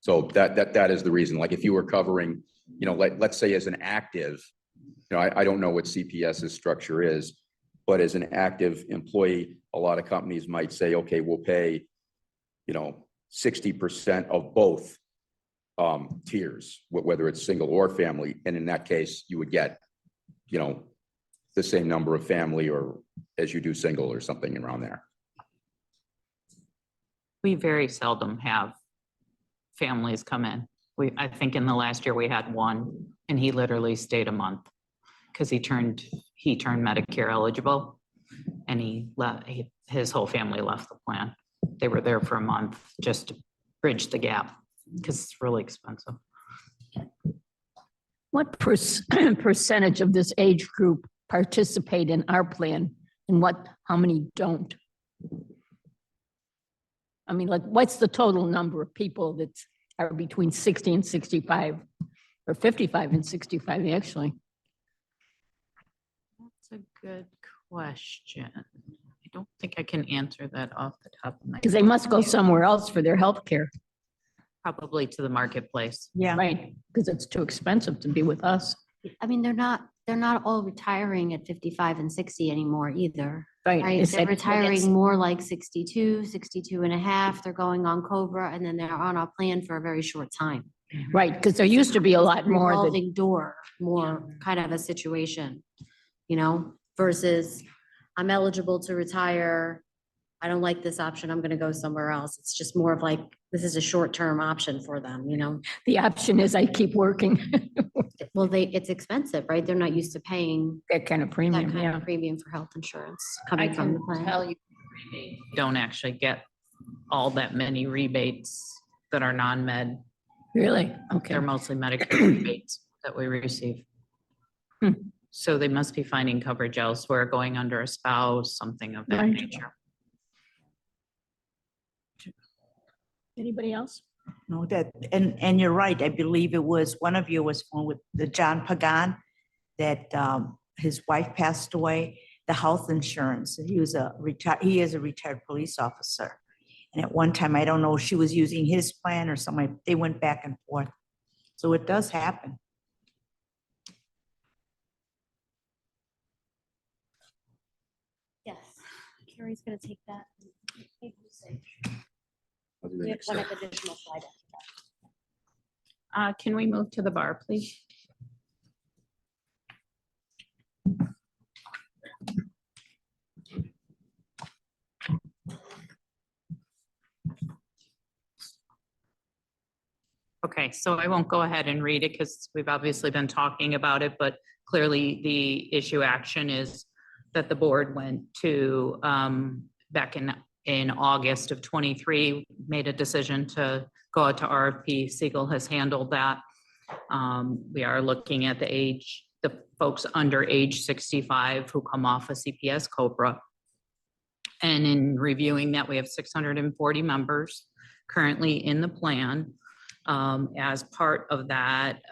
So that is the reason. Like if you were covering, let's say as an active, I don't know what CPS's structure is, but as an active employee, a lot of companies might say, okay, we'll pay, 60% of both tiers, whether it's single or family. And in that case, you would get, the same number of family or as you do single or something around there. We very seldom have families come in. I think in the last year we had one, and he literally stayed a month because he turned Medicare eligible, and his whole family left the plan. They were there for a month just to bridge the gap because it's really expensive. What percentage of this age group participate in our plan, and how many don't? I mean, like, what's the total number of people that are between 60 and 65, or 55 and 65, actually? That's a good question. I don't think I can answer that off the top of my head. Because they must go somewhere else for their health care. Probably to the marketplace. Yeah. Right, because it's too expensive to be with us. I mean, they're not all retiring at 55 and 60 anymore either. Right. Right, It's they're that- retiring more like 62, 62 and a half. They're going on COBRA, and then they're on our plan for a very short time. Right, because there used to be a lot more that, Revolving door, more kind of a situation, versus I'm eligible to retire. I don't like this option. I'm going to go somewhere else. It's just more of like, this is a short-term option for them, the option is I keep working. Well, it's expensive, right? They're not used to paying That kind of that premium, kind yeah. of premium for health insurance I coming from can the plan. tell you, don't actually get all that many rebates that are non-med. Really? Okay. They're mostly Medicare rebates that we receive. Hmm. So they must be finding coverage elsewhere, going under a spouse, something of that Right. nature. Anybody else? No, and you're right. I believe it was, one of you was on with the John Pagan, that his wife passed away, the health insurance. He is a retired police officer. And at one time, I don't know if she was using his plan or something, they went back and forth. So it does happen. Yes, Carrie's gonna take that. I'll do the We have next one step. additional slide after that. Can we move to the bar, please? Okay, so I won't go ahead and read it because we've obviously been talking about it, but clearly the issue action is that the board went to, back in August of 23, made a decision to go out to RFP. Siegel has handled that. We are looking at the folks under age 65 who come off a CPS Cobra. And in reviewing that, we have 640 members currently in the plan. As part of that,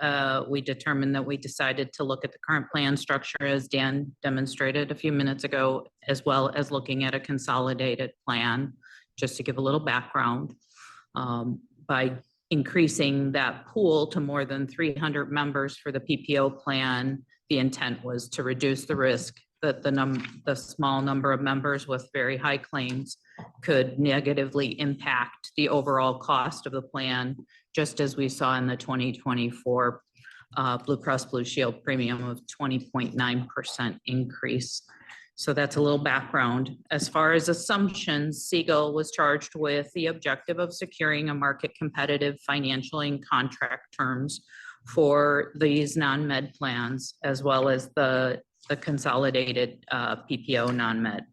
we determined that we decided to look at the current plan structure as Dan demonstrated a few minutes ago, as well as looking at a consolidated plan, just to give a little background. By increasing that pool to more than 300 members for the PPO plan, the intent was to reduce the risk that the small number of members with very high claims could negatively impact the overall cost of the plan, just as we saw in the 2024 Blue Cross Blue Shield premium of 20.9% increase. So that's a little background. As far as assumptions, Siegel was charged with the objective of securing a market competitive financial and contract terms for these non-med plans, as well as the consolidated PPO non-med.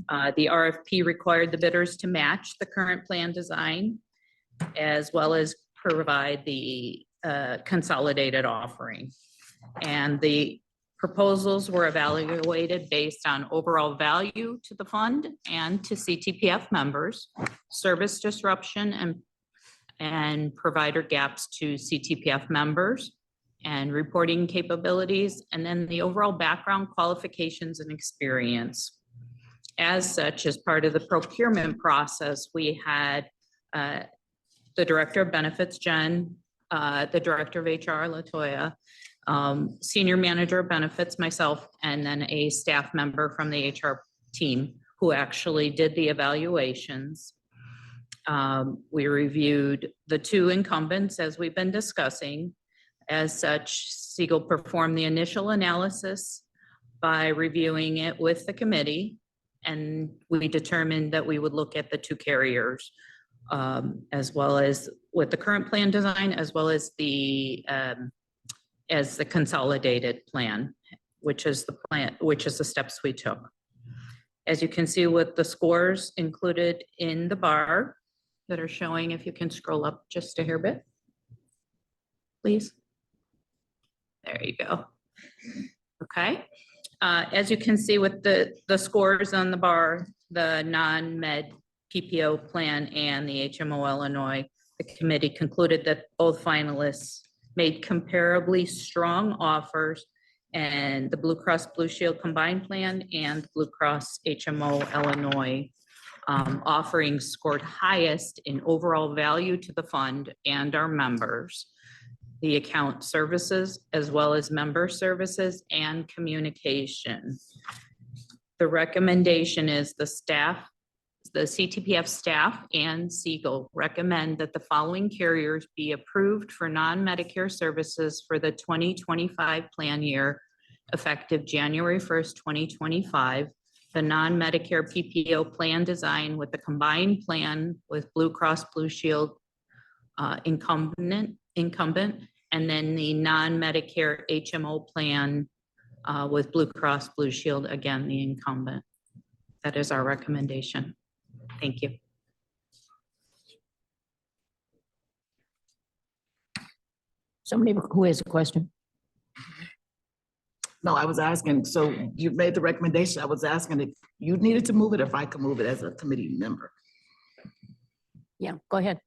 The RFP required the bidders to match the current plan design, as well as provide the consolidated offering. And the proposals were evaluated based on overall value to the fund and to CTPF members, service disruption and provider gaps to CTPF members, and reporting capabilities, and then the overall background, qualifications, and experience. As such, as part of the procurement process, we had the Director of Benefits, Jen, the Director of HR, Latoya, Senior Manager of Benefits, myself, and then a staff member from the HR team who actually did the evaluations. We reviewed the two incumbents as we've been discussing. As such, Siegel performed the initial analysis by reviewing it with the committee, and we determined that we would look at the two carriers, as well as with the current plan design, as well as the consolidated plan, which is the steps we took. As you can see with the scores included in the bar that are showing, if you can scroll up just a hair bit, please. There you go. Okay. As you can see with the scores on the bar, the non-med PPO plan and the HMO Illinois, the committee concluded that both finalists made comparably strong offers, and the Blue Cross Blue Shield combined plan and Blue Cross HMO Illinois offerings scored highest in overall value to the fund and our members, the account services, as well as member services and communication. The recommendation is the CTPF staff and Siegel recommend that the following carriers be approved for non-Medicare services for the 2025 plan year, effective January 1st, 2025. The non-Medicare PPO plan design with the combined plan with Blue Cross Blue Shield incumbent, and then the non-Medicare HMO plan with Blue Cross Blue Shield, again, the incumbent. That is our recommendation. Thank you. Somebody who has a question? No, I was asking, so you made the recommendation. I was asking if you needed to move it, or if I could move it as a committee member. Yeah, go ahead.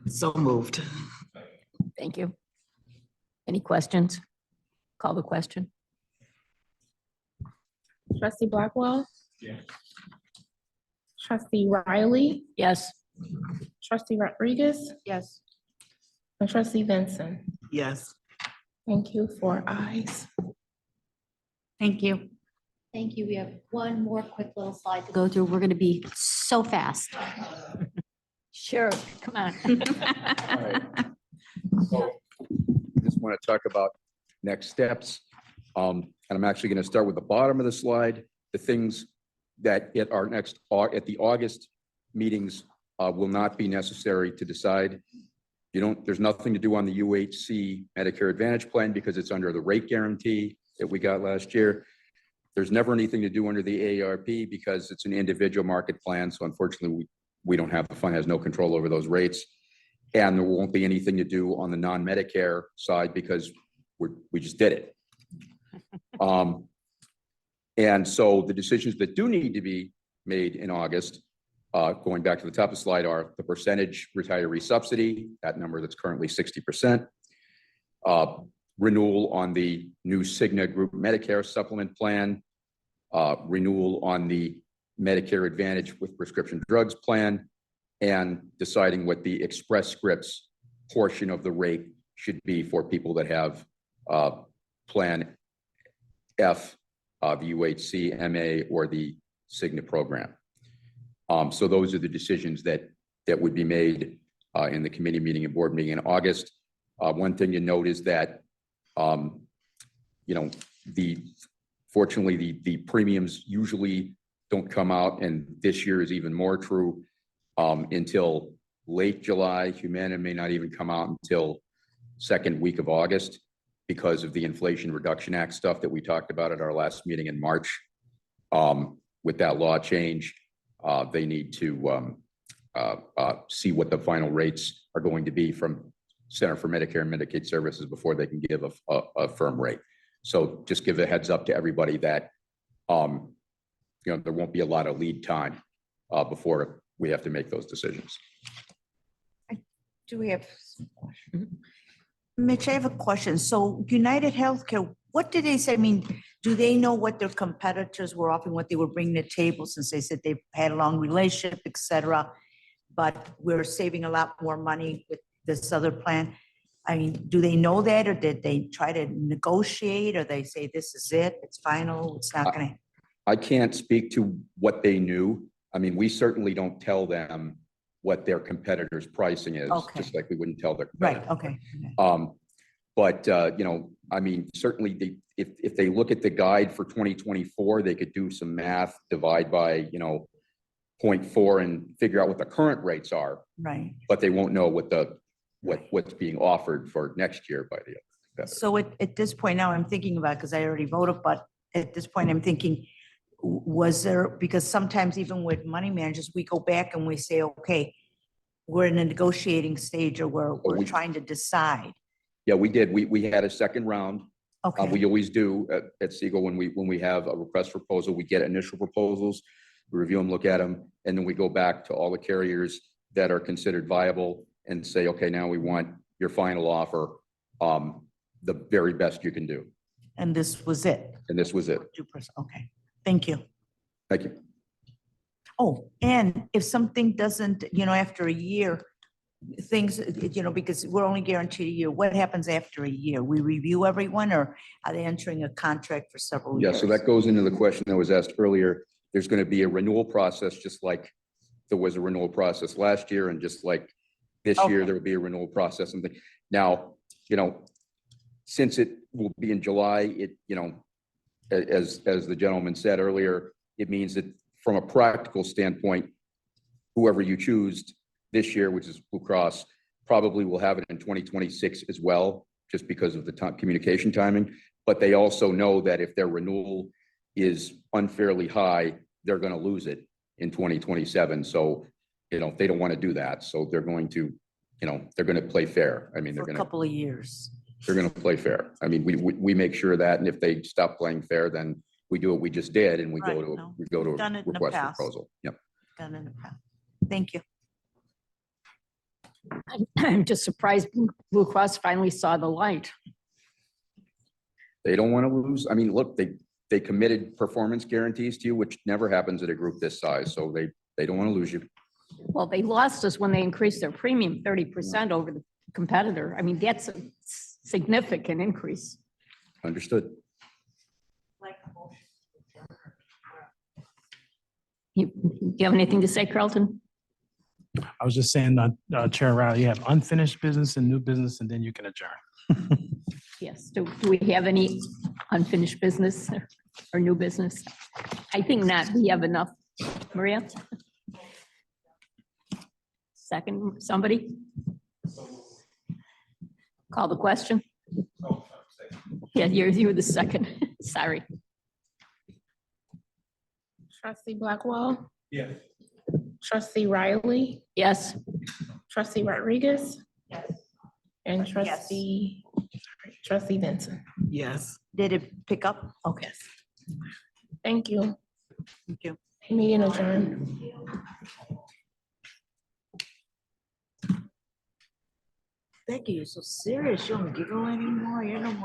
So moved. Thank you. Any questions? Call the question. Trustee Blackwell? Yes. Trustee Riley? Yes. Trustee Rodriguez? Yes. And Trustee Vincent? Yes. Thank you, 4 ayes. Thank you. Thank you. We have one more quick little slide to go through. We're going to be so fast. Sure, come on. Just want to talk about next steps. And I'm actually going to start with the bottom of the slide, the things that at our next, at the August meetings will not be necessary to decide. There's nothing to do on the UHC Medicare Advantage plan because it's under the rate guarantee that we got last year. There's never anything to do under the AARP because it's an individual market plan. So unfortunately, we don't have, the fund has no control over those rates. And there won't be anything to do on the non-Medicare side because we just did it. And so the decisions that do need to be made in August, going back to the top of the slide, are the percentage retiree subsidy, that number that's currently 60%. Renewal on the new Cigna Group Medicare Supplement Plan, renewal on the Medicare Advantage with prescription drugs plan, and deciding what the Express Scripts portion of the rate should be for people that have Plan F, the UHC, MA, or the Cigna program. So those are the decisions that would be made in the committee meeting and board meeting in August. One thing to note is that, you know, fortunately, the premiums usually don't come out, and this year is even more true, until late July. Humana may not even come out until second week of August because of the Inflation Reduction Act stuff that we talked about at our last meeting in March. With that law change, they need to see what the final rates are going to be from Center for Medicare and Medicaid Services before they can give a firm rate. So just give a heads up to everybody that, you know, there won't be a lot of lead time before we have to make those decisions. Do we have? Mitch, I have a question. So United Healthcare, what did they say? I mean, do they know what their competitors were offering, what they were bringing to the table, since they said they've had a long relationship, et cetera, but we're saving a lot more money with this other plan? I mean, do they know that, or did they try to negotiate, or they say this is it, it's final, it's not gonna? I can't speak to what they knew. I mean, we certainly don't tell them what their competitors' pricing is, Okay. just like we wouldn't tell their Right, competitors. okay. But you know, I mean, certainly if they look at the guide for 2024, they could do some math, divide by, you know, 0.4 and figure out what the current rates are, Right. but they won't know what's being offered for next year by the competitors. So at this point now, I'm thinking about, because I already voted, but at this point, I'm thinking, was there, because sometimes even with money managers, we go back and we say, okay, we're in a negotiating stage, or we're trying to decide. Yeah, we did. We had a second round. Okay, We always do at Siegel when we have a request for proposal, we get initial proposals, we review them, look at them, and then we go back to all the carriers that are considered viable and say, okay, now we want your final offer, the very best you can do. and this was it? And this was it. 2%, okay, thank you. Thank you. Oh, and if something doesn't, you know, after a year, things, you know, because we're only guaranteed a year, what happens after a year? We review everyone, or are they entering a contract for several Yeah, years? so that goes into the question that was asked earlier. There's going to be a renewal process, just like there was a renewal process last year, and just like this year, Okay. there will be a renewal process. And now, you know, since it will be in July, it, you know, as the gentleman said earlier, it means that from a practical standpoint, whoever you choose this year, which is Blue Cross, probably will have it in 2026 as well, just because of the communication timing. But they also know that if their renewal is unfairly high, they're going to lose it in 2027. So, you know, they don't want to do that. So they're going to, you know, they're going to play fair. I mean, For a couple of years. they're going to play fair. I mean, we make sure that, and if they stop playing fair, then we do what we just did, and we Right, go to, no, we go to we've done it in the request for past. proposal. Yep. Done in the past. Thank you. I'm just surprised Blue Cross finally saw the light. They don't want to lose. I mean, look, they committed performance guarantees to you, which never happens at a group this size. So they don't want to lose you. Well, they lost us when they increased their premium 30% over the competitor. I mean, that's a significant increase. Understood. You have anything to say, Carlton? I was just saying, Chair Riley, you have unfinished business and new business, and then you can adjourn. Yes. Do we have any unfinished business or new business? I think not. We have enough. Maria? Second, somebody? Call the question? Yeah, you're the second. Sorry. Trustee Blackwell, Yeah. trustee Riley, Yes. trustee Rodriguez. Yes. And trustee Benson. Yes. Did it pick up? Okay. Thank you. Thank you. Meeting adjourned. Becky, you're so serious. You don't giggle anymore. You're no more